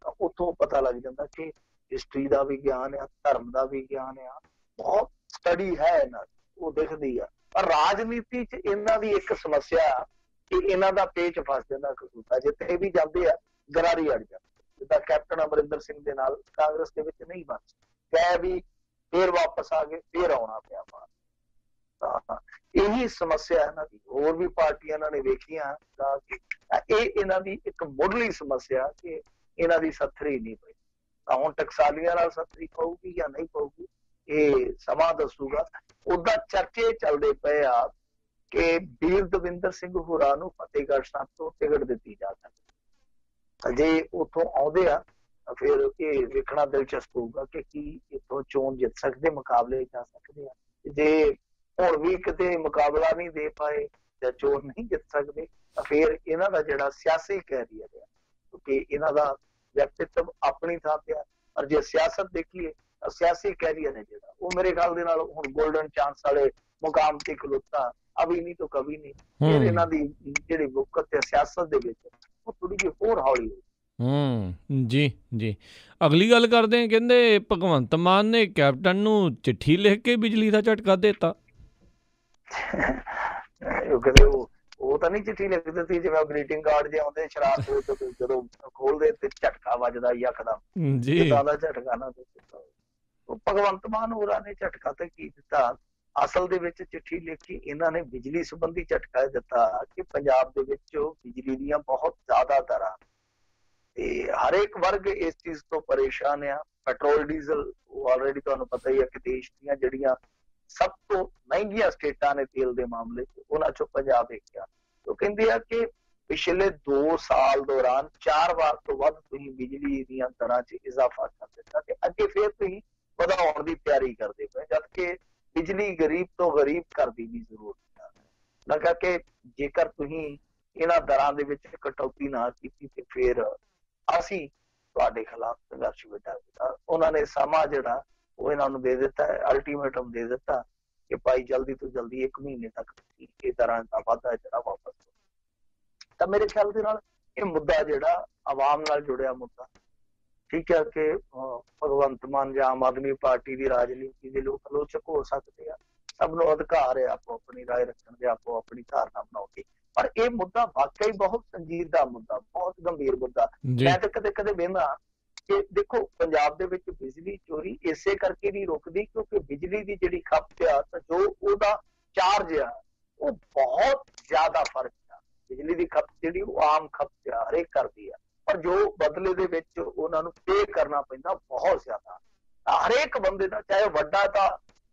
ਤਾਂ ਉੱਥੋਂ ਪਤਾ ਲੱਗ ਜਾਂਦਾ ਕਿ ਹਿਸਟਰੀ ਦਾ ਵੀ ਗਿਆਨ ਆ, ਧਰਮ ਦਾ ਵੀ ਗਿਆਨ ਆ, ਬਹੁਤ ਸਟੱਡੀ ਹੈ ਇਹਨਾਂ ਦੀ, ਉਹ ਦਿਖਦੀ ਆ। ਪਰ ਰਾਜਨੀਤੀ 'ਚ ਇਹਨਾਂ ਦੀ ਇੱਕ ਸਮੱਸਿਆ ਕਿ ਇਹਨਾਂ ਦਾ ਪੇਚ ਫਸ ਜਾਂਦਾ ਕਸੂਤਾ, ਜਿੱਥੇ ਵੀ ਜਾਂਦੇ ਆ ਗਰਾਰੀ ਅੜ ਜਾਂਦੀ। ਜਿੱਦਾਂ ਕੈਪਟਨ ਅਮਰਿੰਦਰ ਸਿੰਘ ਦੇ ਨਾਲ ਕਾਂਗਰਸ ਦੇ ਵਿੱਚ ਨਹੀਂ ਬਣ ਗਏ, ਵੀ ਫੇਰ ਵਾਪਸ ਆ ਗਏ, ਫੇਰ ਆਉਣਾ ਪਿਆ ਬਾਹਰ। ਤਾਂ ਇਹੀ ਸਮੱਸਿਆ ਇਹਨਾਂ ਦੀ, ਹੋਰ ਵੀ ਪਾਰਟੀਆਂ ਇਹਨਾਂ ਨੇ ਵੇਖੀਆਂ ਤਾਂ ਇਹ ਇਹਨਾਂ ਦੀ ਇੱਕ ਮੁੱਢਲੀ ਸਮੱਸਿਆ ਕਿ ਇਹਨਾਂ ਦੀ ਸੱਥਰੀ ਨਹੀਂ ਪਈ। ਤਾਂ ਹੁਣ ਟਕਸਾਲੀਆਂ ਨਾਲ ਸੱਥਰੀ ਪਊਗੀ ਜਾਂ ਨਹੀਂ ਪਊਗੀ ਇਹ ਸਮਾਂ ਦੱਸੂਗਾ। ਓਦਾਂ ਚਰਚੇ ਚੱਲਦੇ ਪਏ ਆ ਕਿ ਵੀਰ ਦਵਿੰਦਰ ਸਿੰਘ ਹੋਰਾਂ ਨੂੰ ਫਤਿਹਗੜ੍ਹ ਸਾਹਿਬ ਤੋਂ ਟਿਕਟ ਦਿੱਤੀ ਜਾ ਸਕਦੀ। ਜੇ ਉੱਥੋਂ ਆਉਂਦੇ ਆ ਫਿਰ ਇਹ ਵੇਖਣਾ ਦਿਲਚਸਪ ਹੋਊਗਾ ਕਿ ਕੀ ਇੱਥੋਂ ਚੋਣ ਜਿੱਤ ਸਕਦੇ, ਮੁਕਾਬਲੇ ਜਾ ਸਕਦੇ ਆ। ਜੇ ਹੁਣ ਵੀ ਕਿਤੇ ਮੁਕਾਬਲਾ ਨਹੀਂ ਦੇ ਪਾਏ ਜਾਂ ਚੋਣ ਨਹੀਂ ਜਿੱਤ ਸਕਦੇ ਤਾਂ ਫਿਰ ਇਹਨਾਂ ਦਾ ਜਿਹੜਾ ਸਿਆਸੀ ਕੈਰੀਅਰ ਹੈ, ਕਿਉਂਕਿ ਇਹਨਾਂ ਦਾ ਵਿਅਕਤਿਤਵ ਆਪਣੀ ਥਾਂ ਤੇ ਆ, ਪਰ ਜੇ ਸਿਆਸਤ ਦੇਖੀਏ ਤਾਂ ਸਿਆਸੀ ਕੈਰੀਅਰ ਹੈ ਜਿਹੜਾ ਉਹ ਮੇਰੇ ਖਿਆਲ ਦੇ ਨਾਲ ਹੁਣ ਗੋਲਡਨ ਚਾਂਸ ਵਾਲੇ ਮੁਕਾਮ ਤੇ ਖਲੋਤਾ, ਅਭੀ ਨਹੀਂ ਤਾਂ ਕਭੀ ਨਹੀਂ। ਫਿਰ ਇਹਨਾਂ ਦੀ ਜਿਹੜੀ ਵਕਤ ਹੈ ਸਿਆਸਤ ਦੇ ਵਿੱਚ ਉਹ ਥੋੜੀ ਜਿਹੀ ਹੋਰ ਹੌਲੀ ਹੋਈ। ਜੀ ਜੀ। ਅਗਲੀ ਗੱਲ ਕਰਦੇ ਹਾਂ, ਕਹਿੰਦੇ ਭਗਵੰਤ ਮਾਨ ਨੇ ਕੈਪਟਨ ਨੂੰ ਚਿੱਠੀ ਲਿਖ ਕੇ ਬਿਜਲੀ ਦਾ ਝਟਕਾ ਦਿੱਤਾ। ਕਹਿੰਦੇ ਉਹ ਤਾਂ ਨਹੀਂ ਚਿੱਠੀ ਲਿਖ ਦਿੱਤੀ, ਜਿਵੇਂ ਗ੍ਰੀਟਿੰਗ ਕਾਰਡ ਜੇ ਆਉਂਦੇ ਸ਼ਰਾਬ ਜਦੋਂ ਖੋਲਦੇ ਤੇ ਝਟਕਾ ਵੱਜਦਾ ਯਕਦਮ, ਜਿੱਦਾਂ ਦਾ ਝਟਕਾ ਨਾ ਦਿੱਤਾ। ਉਹ ਭਗਵੰਤ ਮਾਨ ਹੋਰਾਂ ਨੇ ਝਟਕਾ ਤੇ ਕੀ ਦਿੱਤਾ, ਅਸਲ ਦੇ ਵਿੱਚ ਚਿੱਠੀ ਲਿਖ ਕੇ ਇਹਨਾਂ ਨੇ ਬਿਜਲੀ ਸੰਬੰਧੀ ਝਟਕਾ ਦਿੱਤਾ ਕਿ ਪੰਜਾਬ ਦੇ ਵਿੱਚ ਬਿਜਲੀ ਦੀਆਂ ਬਹੁਤ ਜ਼ਿਆਦਾ ਦਰਾਂ ਤੇ ਹਰੇਕ ਵਰਗ ਇਸ ਚੀਜ਼ ਤੋਂ ਪਰੇਸ਼ਾਨ ਆ। ਪੈਟਰੋਲ ਡੀਜ਼ਲ ਆਲਰੇਡੀ ਤੁਹਾਨੂੰ ਪਤਾ ਹੀ ਹੈ ਕਿ ਦੇਸ਼ ਦੀਆਂ ਜਿਹੜੀਆਂ ਸਭ ਤੋਂ ਮਹਿੰਗੀਆਂ ਸਟੇਟਾਂ ਨੇ ਤੇਲ ਦੇ ਮਾਮਲੇ 'ਚ, ਉਹਨਾਂ 'ਚੋਂ ਪੰਜਾਬ ਇੱਕ ਆ। ਉਹ ਕਹਿੰਦੇ ਆ ਕਿ ਪਿਛਲੇ 2 ਸਾਲ ਦੌਰਾਨ 4 ਵਾਰ ਤੋਂ ਵੱਧ ਤੁਸੀਂ ਬਿਜਲੀ ਦੀਆਂ ਦਰਾਂ 'ਚ ਇਜ਼ਾਫਾ ਕਰ ਦਿੱਤਾ ਤੇ ਅੱਗੇ ਫਿਰ ਤੁਸੀਂ ਵਧਾਉਣ ਦੀ ਤਿਆਰੀ ਕਰਦੇ ਪਏ, ਜਦਕਿ ਬਿਜਲੀ ਗਰੀਬ ਤੋਂ ਗਰੀਬ ਕਰਦੀ ਦੀ ਜ਼ਰੂਰਤ ਹੈ। ਮੈਂ ਕਿਹਾ ਕਿ ਜੇਕਰ ਤੁਸੀਂ ਇਹਨਾਂ ਦਰਾਂ ਦੇ ਵਿੱਚ ਕਟੌਤੀ ਨਾ ਕੀਤੀ ਤੇ ਫਿਰ ਅਸੀਂ ਤੁਹਾਡੇ ਖਿਲਾਫ ਸੰਘਰਸ਼ ਵਿੱਢਾਂਗੇ। ਉਹਨਾਂ ਨੇ ਸਮਾਂ ਜਿਹੜਾ ਉਹ ਇਹਨਾਂ ਨੂੰ ਦੇ ਦਿੱਤਾ ਹੈ, ਅਲਟੀਮੇਟਮ ਦੇ ਦਿੱਤਾ ਕਿ ਭਾਈ ਜਲਦੀ ਤੋਂ ਜਲਦੀ 1 ਮਹੀਨੇ ਤੱਕ ਇਹ ਤਰ੍ਹਾਂ ਦਾ ਵਾਧਾ ਜਿਹੜਾ ਵਾਪਸ। ਤਾਂ ਮੇਰੇ ਖਿਆਲ ਦੇ ਨਾਲ ਇਹ ਮੁੱਦਾ ਜਿਹੜਾ ਆਵਾਮ ਨਾਲ ਜੁੜਿਆ ਮੁੱਦਾ, ਠੀਕ ਹੈ ਕਿ ਭਗਵੰਤ ਮਾਨ ਜਾਂ ਆਮ ਆਦਮੀ ਪਾਰਟੀ ਦੀ ਰਾਜਨੀਤੀ ਦੇ ਲੋਕ ਆਲੋਚਕ ਹੋ ਸਕਦੇ ਆ, ਸਭ ਨੂੰ ਅਧਿਕਾਰ ਹੈ ਆਪੋ ਆਪਣੀ ਰਾਏ ਰੱਖਣ ਦੇ, ਆਪੋ ਆਪਣੀ ਧਾਰਨਾ ਬਣਾਉਣ ਦੀ। ਪਰ ਇਹ ਮੁੱਦਾ ਵਾਕਈ ਬਹੁਤ ਸੰਜੀਦਾ ਮੁੱਦਾ, ਬਹੁਤ ਗੰਭੀਰ ਮੁੱਦਾ। ਮੈਂ ਤਾਂ ਕਦੇ ਕਦੇ ਵੇਖਦਾ ਕਿ ਦੇਖੋ ਪੰਜਾਬ ਦੇ ਵਿੱਚ ਬਿਜਲੀ ਚੋਰੀ ਇਸੇ ਕਰਕੇ ਨਹੀਂ ਰੁਕਦੀ ਕਿਉਂਕਿ ਬਿਜਲੀ ਦੀ ਜਿਹੜੀ ਖਪਤ ਆ ਤਾਂ ਜੋ ਉਹਦਾ ਚਾਰਜ ਆ ਉਹ ਬਹੁਤ ਜ਼ਿਆਦਾ ਫਰਕ ਆ। ਬਿਜਲੀ ਦੀ ਖਪਤ ਜਿਹੜੀ ਉਹ ਆਮ ਖਪਤ ਆ, ਹਰੇਕ ਕਰਦੀ ਆ, ਪਰ ਜੋ ਬਦਲੇ ਦੇ ਵਿੱਚ ਉਹਨਾਂ ਨੂੰ ਪੇ ਕਰਨਾ ਪੈਂਦਾ ਬਹੁਤ ਜ਼ਿਆਦਾ। ਹਰੇਕ ਬੰਦੇ ਦਾ, ਚਾਹੇ ਵੱਡਾ ਤਾਂ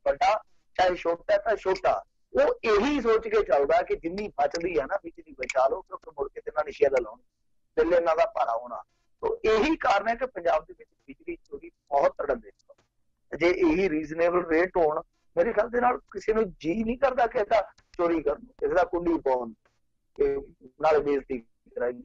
ਵੱਡਾ, ਚਾਹੇ ਛੋਟਾ ਤਾਂ ਛੋਟਾ, ਉਹ ਇਹੀ ਸੋਚ ਕੇ ਚੱਲਦਾ ਕਿ ਜਿੰਨੀ ਬਚਦੀ ਹੈ ਨਾ ਬਿਜਲੀ ਬਚਾ ਲਓ, ਕਿਉਂਕਿ ਮੁੜ ਕੇ ਤੇ ਇਹਨਾਂ ਨੇ ਸ਼ੈਲ ਲਾਉਣੀ, ਬਿੱਲ ਇਹਨਾਂ ਦਾ ਭਾਰਾ ਹੋਣਾ। ਤੋ ਇਹੀ ਕਾਰਨ ਹੈ ਕਿ ਪੰਜਾਬ ਦੇ ਵਿੱਚ ਬਿਜਲੀ ਚੋਰੀ ਬਹੁਤ ਧੜੱਲੇ। ਜੇ ਇਹੀ ਰੀਜ਼ਨੇਬਲ ਰੇਟ ਹੋਣ, ਮੇਰੇ ਖਿਆਲ ਦੇ ਨਾਲ ਕਿਸੇ ਨੂੰ ਜੀ ਨਹੀਂ ਕਰਦਾ ਕਿਸੇ ਦਾ ਚੋਰੀ ਕਰਨ ਨੂੰ, ਕਿਸੇ ਦਾ ਕੁੰਡੀ ਪਾਉਣ ਨਾਲੇ ਬੇਇੱਜ਼ਤੀ ਕਰਾਈ।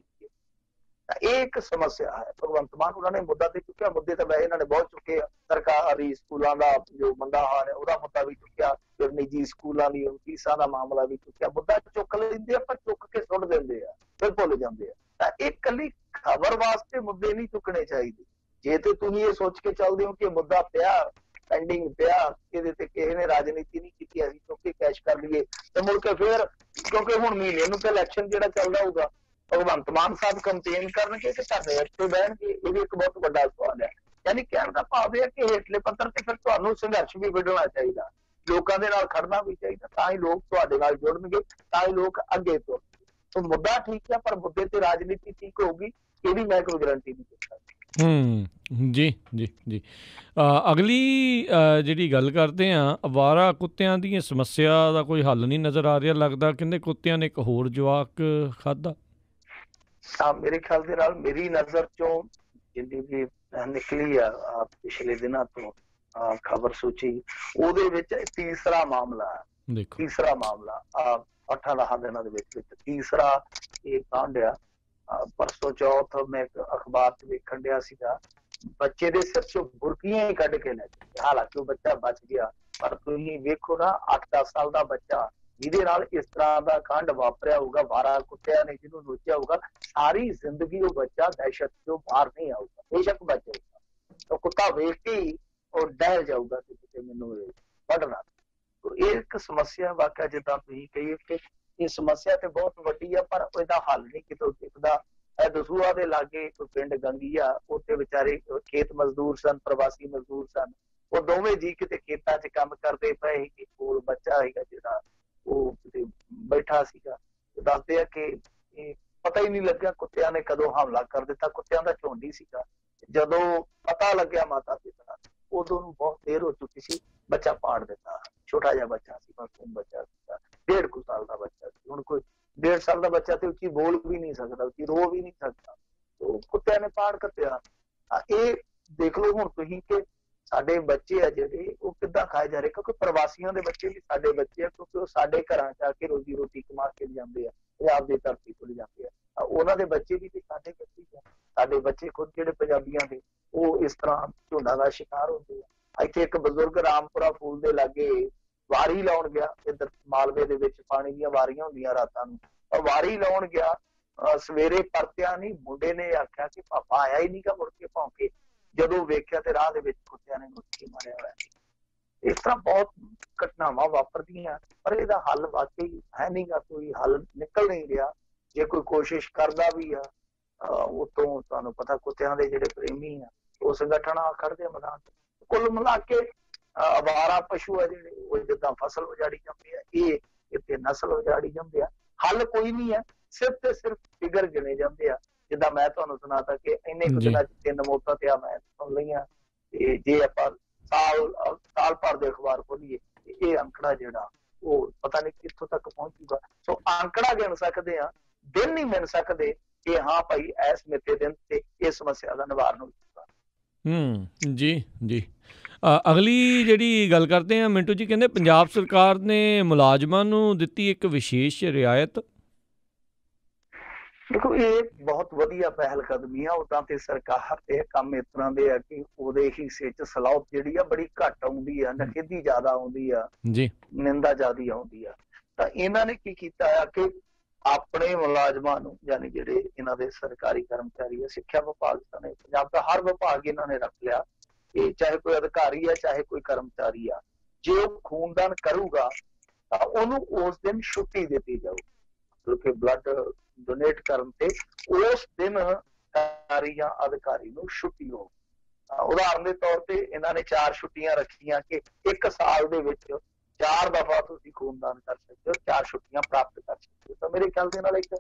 ਇਹ ਇੱਕ ਸਮੱਸਿਆ ਹੈ। ਭਗਵੰਤ ਮਾਨ ਉਹਨਾਂ ਨੇ ਮੁੱਦਾ ਤੇ ਚੁੱਕਿਆ, ਮੁੱਦੇ ਤਾਂ ਵੈਸੇ ਇਹਨਾਂ ਨੇ ਬਹੁਤ ਚੁੱਕੇ ਆ। ਸਰਕਾਰੀ ਸਕੂਲਾਂ ਦਾ ਜੋ ਮੰਦਾ ਹਾਲ ਹੈ ਉਹਦਾ ਮੁੱਦਾ ਵੀ ਚੁੱਕਿਆ, ਫਿਰ ਨਿੱਜੀ ਸਕੂਲਾਂ ਦੀ ਫੀਸਾਂ ਦਾ ਮਾਮਲਾ ਵੀ ਚੁੱਕਿਆ। ਮੁੱਦਾ ਚੁੱਕ ਲੈਂਦੇ ਆ ਪਰ ਚੁੱਕ ਕੇ ਸੁੱਟ ਦਿੰਦੇ ਆ, ਫਿਰ ਭੁੱਲ ਜਾਂਦੇ ਆ। ਤਾਂ ਇਹ ਇਕੱਲੀ ਖਬਰ ਵਾਸਤੇ ਮੁੱਦੇ ਨਹੀਂ ਚੁੱਕਣੇ ਚਾਹੀਦੇ। ਜੇ ਤੇ ਤੁਸੀਂ ਇਹ ਸੋਚ ਕੇ ਚੱਲਦੇ ਹੋ ਕਿ ਮੁੱਦਾ ਪਿਆ, ਪੈਂਡਿੰਗ ਪਿਆ, ਇਹਦੇ ਤੇ ਕਿਸੇ ਨੇ ਰਾਜਨੀਤੀ ਨਹੀਂ ਕੀਤੀ, ਅਸੀਂ ਕਿਉਂਕਿ ਕੈਸ਼ ਕਰ ਲਈਏ, ਤੇ ਮੁੜ ਕੇ ਫਿਰ ਕਿਉਂਕਿ ਹੁਣ ਮਹੀਨੇ ਨੂੰ ਤਾਂ ਇਲੈਕਸ਼ਨ ਜਿਹੜਾ ਚੱਲਦਾ ਹੋਊਗਾ, ਭਗਵੰਤ ਮਾਨ ਸਾਹਿਬ ਕੰਪੇਨ ਕਰਨਗੇ ਕਿ ਸਾਡੇ ਇੱਥੇ ਬਹਿਣਗੇ, ਇਹ ਵੀ ਇੱਕ ਬਹੁਤ ਵੱਡਾ ਸਵਾਲ ਹੈ। ਯਾਨੀ ਕਹਿਣ ਦਾ ਭਾਵ ਇਹ ਹੈ ਕਿ ਹੇਠਲੇ ਪੱਧਰ ਤੇ ਫਿਰ ਤੁਹਾਨੂੰ ਸੰਘਰਸ਼ ਵੀ ਵਿੱਢਣਾ ਚਾਹੀਦਾ, ਲੋਕਾਂ ਦੇ ਨਾਲ ਖੜਨਾ ਵੀ ਚਾਹੀਦਾ, ਤਾਂ ਹੀ ਲੋਕ ਤੁਹਾਡੇ ਨਾਲ ਜੁੜਨਗੇ, ਤਾਂ ਹੀ ਲੋਕ ਅੱਗੇ ਤੁਰਨਗੇ। ਸੋ ਮੁੱਦਾ ਠੀਕ ਹੈ, ਪਰ ਮੁੱਦੇ ਤੇ ਰਾਜਨੀਤੀ ਠੀਕ ਹੋਊਗੀ, ਇਹਦੀ ਮੈਂ ਕੋਈ ਗਰੰਟੀ ਨਹੀਂ ਦੇ ਸਕਦਾ। ਜੀ ਜੀ ਜੀ। ਅਗਲੀ ਜਿਹੜੀ ਗੱਲ ਕਰਦੇ ਹਾਂ, ਅਵਾਰਾ ਕੁੱਤਿਆਂ ਦੀਆਂ ਸਮੱਸਿਆ ਦਾ ਕੋਈ ਹੱਲ ਨਹੀਂ ਨਜ਼ਰ ਆ ਰਿਹਾ ਲੱਗਦਾ। ਕਹਿੰਦੇ ਕੁੱਤਿਆਂ ਨੇ ਇੱਕ ਹੋਰ ਜਵਾਕ ਖਾਧਾ। ਮੇਰੇ ਖਿਆਲ ਦੇ ਨਾਲ ਮੇਰੀ ਨਜ਼ਰ ਚੋਂ ਜਿੰਨੀ ਵੀ ਨਿਕਲੀ ਆ ਪਿਛਲੇ ਦਿਨਾਂ ਤੋਂ ਖਬਰ ਸੂਚੀ, ਉਹਦੇ ਵਿੱਚ ਤੀਸਰਾ ਮਾਮਲਾ, ਤੀਸਰਾ ਮਾਮਲਾ 8-10 ਦਿਨਾਂ ਦੇ ਵਿੱਚ ਤੀਸਰਾ ਇਹ ਕਾਂਡ ਆ। ਪਰਸੋਂ ਚੌਥ ਮੈਂ ਅਖਬਾਰ 'ਚ ਵੇਖਣ ਡਿਆ ਸੀਗਾ, ਬੱਚੇ ਦੇ ਸਿਰ 'ਚੋਂ ਬੁਰਕੀਆਂ ਹੀ ਕੱਢ ਕੇ ਲੈ ਗਏ। ਹਾਲਾਂਕਿ ਉਹ ਬੱਚਾ ਬਚ ਗਿਆ, ਪਰ ਤੁਸੀਂ ਵੇਖੋ ਨਾ 8-10 ਸਾਲ ਦਾ ਬੱਚਾ ਜਿਹਦੇ ਨਾਲ ਇਸ ਤਰ੍ਹਾਂ ਦਾ ਕਾਂਡ ਵਾਪਰਿਆ ਹੋਊਗਾ, ਵਾਰਾ ਕੁੱਤਿਆਂ ਨੇ ਜਿਹਨੂੰ ਨੋਚਿਆ ਹੋਊਗਾ, ਸਾਰੀ ਜ਼ਿੰਦਗੀ ਉਹ ਬੱਚਾ ਦਹਿਸ਼ਤ ਤੋਂ ਬਾਹਰ ਨਹੀਂ ਆਊਗਾ। ਬੇਸ਼ੱਕ ਬਚ ਜਾਊਗਾ, ਉਹ ਕੁੱਤਾ ਵੇਖ ਕੇ ਹੀ ਉਹ ਡਰ ਜਾਊਗਾ ਕਿ ਕਿਤੇ ਮੈਨੂੰ ਵੱਢਣਾ। ਇਹ ਇੱਕ ਸਮੱਸਿਆ ਵਾਕਿਆ, ਜਿੱਦਾਂ ਤੁਸੀਂ ਕਹੀਏ ਕਿ ਇਹ ਸਮੱਸਿਆ ਤੇ ਬਹੁਤ ਵੱਡੀ ਆ, ਪਰ ਇਹਦਾ ਹੱਲ ਨਹੀਂ ਕਿਤੋਂ ਦਿਖਦਾ। ਇਹ ਦਸੂਹਾ ਦੇ ਲਾਗੇ ਕੋਈ ਪਿੰਡ ਗੰਗੀ ਆ, ਉੱਥੇ ਵਿਚਾਰੇ ਖੇਤ ਮਜ਼ਦੂਰ ਸਨ, ਪ੍ਰਵਾਸੀ ਮਜ਼ਦੂਰ ਸਨ, ਉਹ ਦੋਵੇਂ ਜੀ ਕਿਤੇ ਖੇਤਾਂ 'ਚ ਕੰਮ ਕਰਦੇ ਪਏ ਸੀ। ਕੋਲ ਬੱਚਾ ਹੈਗਾ ਜਿਹੜਾ ਉਹ ਕਿਤੇ ਬੈਠਾ ਸੀਗਾ। ਦੱਸਦੇ ਆ ਕਿ ਇਹ ਪਤਾ ਹੀ ਨਹੀਂ ਲੱਗਿਆ ਕੁੱਤਿਆਂ ਨੇ ਕਦੋਂ ਹਮਲਾ ਕਰ ਦਿੱਤਾ। ਕੁੱਤਿਆਂ ਦਾ ਝੁੰਡ ਹੀ ਸੀਗਾ। ਜਦੋਂ ਪਤਾ ਲੱਗਿਆ ਮਾਤਾ ਪਿਤਾ, ਉਦੋਂ ਨੂੰ ਬਹੁਤ ਦੇਰ ਹੋ ਚੁੱਕੀ ਸੀ, ਬੱਚਾ ਪਾੜ ਦਿੱਤਾ। ਛੋਟਾ ਜਿਹਾ ਬੱਚਾ ਸੀ, ਮਾਸੂਮ ਬੱਚਾ ਸੀਗਾ, 1.5 ਸਾਲ ਦਾ ਬੱਚਾ ਸੀ। ਹੁਣ ਕੋਈ 1.5 ਸਾਲ ਦਾ ਬੱਚਾ ਤੇ ਉੱਚੀ ਬੋਲ ਵੀ ਨਹੀਂ ਸਕਦਾ, ਉੱਚੀ ਰੋ ਵੀ ਨਹੀਂ ਸਕਦਾ, ਉਹ ਕੁੱਤਿਆਂ ਨੇ ਪਾੜ ਕੱਤਿਆ। ਇਹ ਦੇਖ ਲਓ ਹੁਣ ਤੁਸੀਂ ਕਿ ਸਾਡੇ ਬੱਚੇ ਆ ਜਿਹੜੇ ਉਹ ਕਿੱਦਾਂ ਖਾਏ ਜਾ ਰਹੇ, ਕਿਉਂਕਿ ਪ੍ਰਵਾਸੀਆਂ ਦੇ ਬੱਚੇ ਵੀ ਸਾਡੇ ਬੱਚੇ ਆ, ਕਿਉਂਕਿ ਉਹ ਸਾਡੇ ਘਰਾਂ 'ਚ ਆ ਕੇ ਰੋਜੀ ਰੋਟੀ ਕਮਾ ਕੇ ਲਿਜਾਂਦੇ ਆ, ਪੰਜਾਬ ਦੀ ਧਰਤੀ ਤੋਂ ਲਿਜਾਂਦੇ ਆ। ਉਹਨਾਂ ਦੇ ਬੱਚੇ ਵੀ ਤੇ ਸਾਡੇ ਬੱਚੇ ਆ। ਸਾਡੇ ਬੱਚੇ ਖੁਦ ਜਿਹੜੇ ਪੰਜਾਬੀਆਂ ਦੇ, ਉਹ ਇਸ ਤਰ੍ਹਾਂ ਝੁੰਡਾਂ ਦਾ ਸ਼ਿਕਾਰ ਹੁੰਦੇ ਆ। ਇੱਥੇ ਇੱਕ ਬਜ਼ੁਰਗ ਰਾਮਪੁਰਾ ਫੂਲ ਦੇ ਲਾਗੇ ਵਾਰੀ ਲਾਉਣ ਗਿਆ, ਇੱਧਰ ਮਾਲਵੇ ਦੇ ਵਿੱਚ ਪਾਣੀ ਦੀਆਂ ਵਾਰੀਆਂ ਹੁੰਦੀਆਂ ਰਾਤਾਂ ਨੂੰ, ਵਾਰੀ ਲਾਉਣ ਗਿਆ। ਸਵੇਰੇ ਪਰਤਿਆ ਨਹੀਂ, ਮੁੰਡੇ ਨੇ ਆਖਿਆ ਕਿ ਪਾਪਾ ਆਇਆ ਹੀ ਨਹੀਂ ਗਾ, ਮੁੜ ਕੇ ਭੌਂਕੇ ਜਦੋਂ ਵੇਖਿਆ ਤੇ ਰਾਹ ਦੇ ਵਿੱਚ ਕੁੱਤਿਆਂ ਨੇ ਮੁੱਠੀ ਮਾਰਿਆ ਹੋਇਆ। ਇਸ ਤਰ੍ਹਾਂ ਬਹੁਤ ਘਟਨਾਵਾਂ ਵਾਪਰਦੀਆਂ, ਪਰ ਇਹਦਾ ਹੱਲ ਵਾਕਈ ਹੈ ਨਹੀਂ ਗਾ, ਕੋਈ ਹੱਲ ਨਿਕਲ ਨਹੀਂ ਰਿਹਾ। ਜੇ ਕੋਈ ਕੋਸ਼ਿਸ਼ ਕਰਦਾ ਵੀ ਆ, ਉਤੋਂ ਤੁਹਾਨੂੰ ਪਤਾ ਕੁੱਤਿਆਂ ਦੇ ਜਿਹੜੇ ਪ੍ਰੇਮੀ ਆ ਉਹ ਸੰਗਠਨ ਆ ਖੜਦੇ ਮੈਦਾਨ। ਕੁੱਲ ਮਿਲਾ ਕੇ ਅਵਾਰਾ ਪਸ਼ੂ ਆ ਜਿਹੜੇ, ਉਹ ਜਿੱਦਾਂ ਫਸਲ ਉਜਾੜੀ ਜਾਂਦੇ ਆ, ਇਹ ਇੱਥੇ ਨਸਲ ਉਜਾੜੀ ਜਾਂਦੇ ਆ। ਹੱਲ ਕੋਈ ਨਹੀਂ ਹੈ, ਸਿਰਫ ਤੇ ਸਿਰਫ ਫਿਗਰ ਗਿਣੇ ਜਾਂਦੇ ਆ। ਜਿੱਦਾਂ ਮੈਂ ਤੁਹਾਨੂੰ ਸੁਣਾਤਾ ਕਿ ਇੰਨੇ ਕੁ ਦਿਨਾਂ 'ਚ 3 ਮੌਤਾਂ ਤੇ ਆ ਮੈਂ ਸੁਣ ਲਈਆਂ। ਤੇ ਜੇ ਆਪਾਂ ਸਾਲ ਭਰ ਦੇ ਅਖਬਾਰ ਖੋਲੀਏ, ਇਹ ਅੰਕੜਾ ਜਿਹੜਾ ਉਹ ਪਤਾ ਨਹੀਂ ਕਿੱਥੋਂ ਤੱਕ ਪਹੁੰਚੂਗਾ। ਸੋ ਅੰਕੜਾ ਗਿਣ ਸਕਦੇ ਆ, ਦਿਨ ਨਹੀਂ ਮਿਲ ਸਕਦੇ ਕਿ ਹਾਂ ਭਾਈ ਇਸ ਮਿੱਥੇ ਦਿਨ ਤੇ ਇਹ ਸਮੱਸਿਆ ਦਾ ਨਿਵਾਰਨ ਹੋਊਗਾ। ਜੀ ਜੀ। ਅਗਲੀ ਜਿਹੜੀ ਗੱਲ ਕਰਦੇ ਹਾਂ ਮਿੰਟੂ ਜੀ, ਕਹਿੰਦੇ ਪੰਜਾਬ ਸਰਕਾਰ ਨੇ ਮੁਲਾਜ਼ਮਾਂ ਨੂੰ ਦਿੱਤੀ ਇੱਕ ਵਿਸ਼ੇਸ਼ ਰਿਆਇਤ। ਦੇਖੋ ਇਹ ਬਹੁਤ ਵਧੀਆ ਪਹਿਲ ਕਦਮੀ ਆ। ਉਦਾਂ ਤੇ ਸਰਕਾਰ ਤੇ ਕੰਮ ਇਸ ਤਰ੍ਹਾਂ ਦੇ ਆ ਕਿ ਉਹਦੇ ਹਿੱਸੇ 'ਚ ਸਲਾਹਤ ਜਿਹੜੀ ਆ ਬੜੀ ਘੱਟ ਆਉਂਦੀ ਆ, ਨਖੇਦੀ ਜ਼ਿਆਦਾ ਆਉਂਦੀ ਆ ਜੀ, ਨਿੰਦਾ ਜ਼ਿਆਦਾ ਆਉਂਦੀ ਆ। ਤਾਂ ਇਹਨਾਂ ਨੇ ਕੀ ਕੀਤਾ ਆ ਕਿ ਆਪਣੇ ਮੁਲਾਜ਼ਮਾਂ ਨੂੰ, ਯਾਨੀ ਜਿਹੜੇ ਇਹਨਾਂ ਦੇ ਸਰਕਾਰੀ ਕਰਮਚਾਰੀ ਆ, ਸਿੱਖਿਆ ਵਿਭਾਗ ਨੇ, ਪੰਜਾਬ ਦਾ ਹਰ ਵਿਭਾਗ ਇਹਨਾਂ ਨੇ ਰੱਖ ਲਿਆ ਕਿ ਚਾਹੇ ਕੋਈ ਅਧਿਕਾਰੀ ਆ ਚਾਹੇ ਕੋਈ ਕਰਮਚਾਰੀ ਆ, ਜੇ ਉਹ ਖੂਨਦਾਨ ਕਰੂਗਾ ਤਾਂ ਉਹਨੂੰ ਉਸ ਦਿਨ ਛੁੱਟੀ ਦਿੱਤੀ ਜਾਊਗੀ। ਮਤਲਬ ਕਿ ਬਲੱਡ ਡੋਨੇਟ ਕਰਨ ਤੇ ਉਸ ਦਿਨ ਸਰਕਾਰੀ ਜਾਂ ਅਧਿਕਾਰੀ ਨੂੰ ਛੁੱਟੀ ਹੋ। ਉਦਾਹਰਨ ਦੇ ਤੌਰ ਤੇ ਇਹਨਾਂ ਨੇ 4 ਛੁੱਟੀਆਂ ਰੱਖੀਆਂ ਕਿ 1 ਸਾਲ ਦੇ ਵਿੱਚ 4 ਦਫਾ ਤੁਸੀਂ ਖੂਨਦਾਨ ਕਰ ਸਕਦੇ ਹੋ, 4 ਛੁੱਟੀਆਂ ਪ੍ਰਾਪਤ ਕਰ ਸਕਦੇ ਹੋ। ਤਾਂ ਮੇਰੇ ਖਿਆਲ ਦੇ ਨਾਲ ਇੱਕ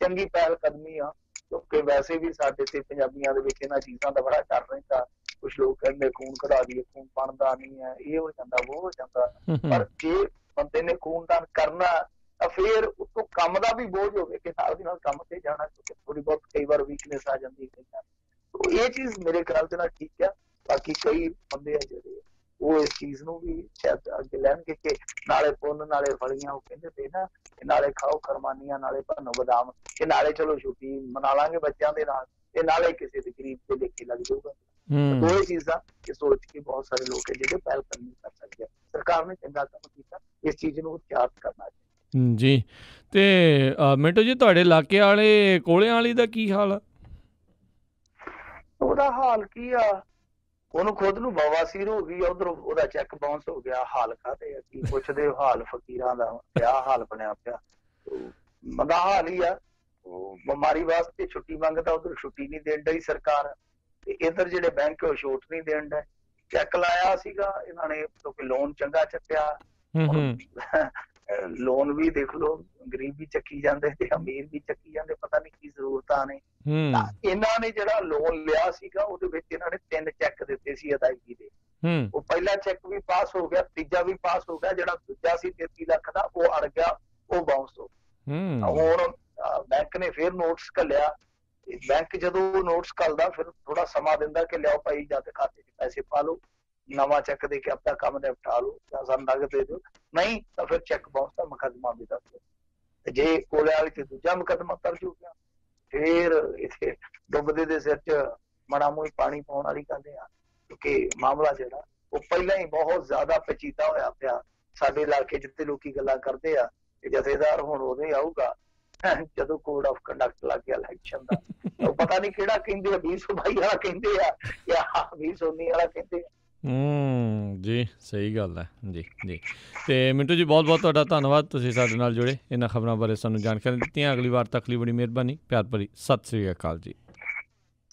ਚੰਗੀ ਪਹਿਲ ਕਦਮੀ ਆ, ਕਿਉਂਕਿ ਵੈਸੇ ਵੀ ਸਾਡੇ ਤੇ ਪੰਜਾਬੀਆਂ ਦੇ ਵਿੱਚ ਇਹਨਾਂ ਚੀਜ਼ਾਂ ਦਾ ਬੜਾ ਡਰ ਰਹਿੰਦਾ। ਕੁਛ ਲੋਕ ਕਹਿੰਦੇ ਖੂਨ ਕਢਾ ਦਈਏ, ਖੂਨ ਬਣਦਾ ਨਹੀਂ ਹੈ, ਇਹ ਹੋ ਜਾਂਦਾ, ਉਹ ਹੋ ਜਾਂਦਾ। ਪਰ ਜੇ ਬੰਦੇ ਨੇ ਖੂਨਦਾਨ ਕਰਨਾ ਤਾਂ ਫਿਰ ਉਤੋਂ ਕੰਮ ਦਾ ਵੀ ਬੋਝ ਹੋਵੇ ਕਿ ਨਾਲ ਦੀ ਨਾਲ ਕੰਮ ਤੇ ਜਾਣਾ, ਕਿਉਂਕਿ ਥੋੜੀ ਬਹੁਤ ਕਈ ਵਾਰ ਵੀਕਨੈਸ ਆ ਜਾਂਦੀ ਹੈ। ਇਹ ਚੀਜ਼ ਮੇਰੇ ਖਿਆਲ ਦੇ ਨਾਲ ਠੀਕ ਆ। ਬਾਕੀ ਕਈ ਬੰਦੇ ਆ ਜਿਹੜੇ ਉਹ ਇਸ ਚੀਜ਼ ਨੂੰ ਵੀ ਸ਼ਾਇਦ ਅੱਗੇ ਲੈਣਗੇ ਕਿ ਨਾਲੇ ਪੁੰਨ ਨਾਲੇ ਫਲੀਆਂ, ਉਹ ਕਹਿੰਦੇ ਤੇ ਨਾ, ਨਾਲੇ ਖਾਓ ਖਰਮਾਨੀਆਂ, ਨਾਲੇ ਭੰਨੋ ਬਦਾਮ, ਕਿ ਨਾਲੇ ਚਲੋ ਛੁੱਟੀ ਮਨਾ ਲਾਂਗੇ ਬੱਚਿਆਂ ਦੇ ਨਾਲ, ਤੇ ਨਾਲੇ ਕਿਸੇ ਦੇ ਗਰੀਬ ਦੇ ਲੇਖੇ ਲੱਗ ਜਾਊਗਾ। ਦੋ ਚੀਜ਼ਾਂ ਇਹ ਸੋਚ ਕੇ ਬਹੁਤ ਸਾਰੇ ਲੋਕ ਹੈ ਜਿਹੜੇ ਪਹਿਲ ਕਰਨੀ ਕਰ ਸਕਦੇ ਆ। ਸਰਕਾਰ ਨੇ ਚੰਗਾ ਕੰਮ ਕੀਤਾ, ਇਸ ਚੀਜ਼ ਨੂੰ ਉਤਸ਼ਾਹਿਤ ਕਰਨਾ ਚਾਹੀਦਾ ਜੀ। ਤੇ ਮਿੰਟੂ ਜੀ, ਤੁਹਾਡੇ ਇਲਾਕੇ ਵਾਲੇ ਕੋਲਿਆਂ ਵਾਲੀ ਦਾ ਕੀ ਹਾਲ ਆ? ਉਹਦਾ ਹਾਲ ਕੀ ਆ, ਉਹਨੂੰ ਖੁਦ ਨੂੰ ਬਵਾਸੀਰ ਹੋ ਗਈ, ਉਧਰੋਂ ਉਹਦਾ ਚੈੱਕ ਬਾਉਂਸ ਹੋ ਗਿਆ। ਹਾਲ ਕਾਹਦੇ ਆ, ਕੀ ਪੁੱਛਦੇ ਹੋ? ਹਾਲ ਫਕੀਰਾਂ ਦਾ ਪਿਆ ਹਾਲ ਬਣਿਆ ਪਿਆ, ਮੰਦਾ ਹਾਲ ਹੀ ਆ। ਉਹ ਬਿਮਾਰੀ ਵਾਸਤੇ ਛੁੱਟੀ ਮੰਗਦਾ, ਉਧਰ ਛੁੱਟੀ ਨਹੀਂ ਦੇਣ ਡਈ ਸਰਕਾਰ, ਤੇ ਇੱਧਰ ਜਿਹੜੇ ਬੈਂਕ ਉਹ ਛੋਟ ਨਹੀਂ ਦੇਣ ਡੇ। ਚੈੱਕ ਲਾਇਆ ਸੀਗਾ ਇਹਨਾਂ ਨੇ, ਕਿਉਂਕਿ ਲੋਨ ਚੰਗਾ ਚੱਕਿਆ, ਲੋਨ ਵੀ ਦੇਖ ਲਓ, ਗਰੀਬ ਵੀ ਚੱਕੀ ਜਾਂਦੇ ਤੇ ਅਮੀਰ ਵੀ ਚੱਕੀ ਜਾਂਦੇ, ਪਤਾ ਨਹੀਂ ਕੀ ਜ਼ਰੂਰਤਾਂ ਨੇ। ਇਹਨਾਂ ਨੇ ਜਿਹੜਾ ਲੋਨ ਲਿਆ ਸੀਗਾ ਉਹਦੇ ਵਿੱਚ ਇਹਨਾਂ ਨੇ 3 ਚੈੱਕ ਦਿੱਤੇ ਸੀ ਅਦਾਇਗੀ ਦੇ। ਉਹ ਪਹਿਲਾ ਚੈੱਕ ਵੀ ਪਾਸ ਹੋ ਗਿਆ, ਤੀਜਾ ਵੀ ਪਾਸ ਹੋ ਗਿਆ, ਜਿਹੜਾ ਦੂਜਾ ਸੀ 33 ਲੱਖ ਦਾ ਉਹ ਅੜ ਗਿਆ, ਉਹ ਬਾਉਂਸ ਹੋ ਗਿਆ। ਹੁਣ ਬੈਂਕ ਨੇ ਫਿਰ ਨੋਟਿਸ ਘੱਲਿਆ। ਬੈਂਕ ਜਦੋਂ ਨੋਟਿਸ ਘੱਲਦਾ ਫਿਰ ਥੋੜਾ ਸਮਾਂ ਦਿੰਦਾ ਕਿ ਲਿਆਓ ਭਾਈ, ਜਦ ਖਾਤੇ 'ਚ ਪੈਸੇ ਪਾ ਲਓ, ਨਵਾਂ ਚੈੱਕ ਦੇ ਕੇ ਆਪਣਾ ਕੰਮ ਨਿਪਟਾ ਲਓ, ਜਾਂ ਸਾਨੂੰ ਨਗਦ ਦੇ ਦਿਓ, ਨਹੀਂ ਤਾਂ ਫਿਰ ਚੈੱਕ ਬਾਉਂਸ ਦਾ ਮੁਕੱਦਮਾ ਵੀ ਦੱਸ ਦਿਓ। ਤੇ ਜੇ ਕੋਲੇ ਵਾਲੀ ਤੇ ਦੂਜਾ ਮੁਕੱਦਮਾ ਦਰਜ ਹੋ ਗਿਆ, ਫਿਰ ਇੱਥੇ ਡੁੱਬਦੇ ਦੇ ਸਿਰ 'ਚ ਮਾੜਾ ਮੂੰਹ ਪਾਣੀ ਪਾਉਣ ਵਾਲੀ ਗੱਲ ਆ, ਕਿਉਂਕਿ ਮਾਮਲਾ ਜਿਹੜਾ ਉਹ ਪਹਿਲਾਂ ਹੀ ਬਹੁਤ ਜ਼ਿਆਦਾ ਪੇਚੀਦਾ ਹੋਇਆ ਪਿਆ ਸਾਡੇ ਇਲਾਕੇ 'ਚ। ਤੇ ਲੋਕੀ ਗੱਲਾਂ ਕਰਦੇ ਆ ਕਿ ਜਥੇਦਾਰ ਹੁਣ ਉਦੋਂ ਹੀ ਆਊਗਾ ਜਦੋਂ ਕੋਡ ਆਫ ਕੰਡਕਟ ਲੱਗ ਗਿਆ ਇਲੈਕਸ਼ਨ ਦਾ। ਉਹ ਪਤਾ ਨਹੀਂ ਕਿਹੜਾ ਕਹਿੰਦੇ ਆ, 2022 ਵਾਲਾ ਕਹਿੰਦੇ ਆ ਜਾਂ 2019 ਵਾਲਾ ਕਹਿੰਦੇ ਆ। ਜੀ ਸਹੀ ਗੱਲ ਹੈ ਜੀ। ਜੀ ਤੇ ਮਿੰਟੂ ਜੀ, ਬਹੁਤ ਬਹੁਤ ਤੁਹਾਡਾ ਧੰਨਵਾਦ, ਤੁਸੀਂ ਸਾਡੇ ਨਾਲ ਜੁੜੇ, ਇਹਨਾਂ ਖਬਰਾਂ ਬਾਰੇ ਸਾਨੂੰ ਜਾਣਕਾਰੀ ਦਿੱਤੀਆਂ। ਅਗਲੀ ਵਾਰ ਤੱਕ ਲਈ ਬੜੀ ਮਿਹਰਬਾਨੀ, ਪਿਆਰ ਭਰੀ ਸਤਿ ਸ੍ਰੀ ਅਕਾਲ ਜੀ।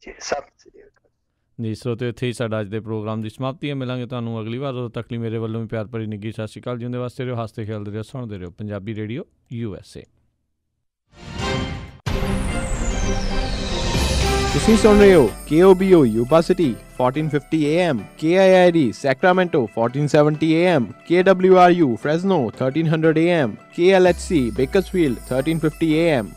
ਸਤਿ ਸ੍ਰੀ ਅਕਾਲ ਜੀ ਸਰੋਤਿਓ, ਇੱਥੇ ਹੀ ਸਾਡਾ ਅੱਜ ਦੇ ਪ੍ਰੋਗਰਾਮ ਦੀ ਸਮਾਪਤੀ ਹੈ। ਮਿਲਾਂਗੇ ਤੁਹਾਨੂੰ ਅਗਲੀ ਵਾਰ, ਉਦੋਂ ਤੱਕ ਲਈ ਮੇਰੇ ਵੱਲੋਂ ਵੀ ਪਿਆਰ ਭਰੀ ਨਿੱਘੀ ਸਤਿ ਸ਼੍ਰੀ ਅਕਾਲ। ਜਿਉਂਦੇ ਵਾਸਤੇ ਰਹੋ, ਹੱਸਦੇ ਖੇਡਦੇ ਰਹੋ, ਸੁਣਦੇ ਰਹੋ ਪੰਜਾਬੀ ਰੇਡੀਓ USA। ਤੁਸੀਂ ਸੁਣ ਰਹੇ ਹੋ KOBO Yuba City 1450 AM, KIID Sacramento 1470 AM, KWRU Fresno 1300 AM, KLHC Bakersfield 1350 AM.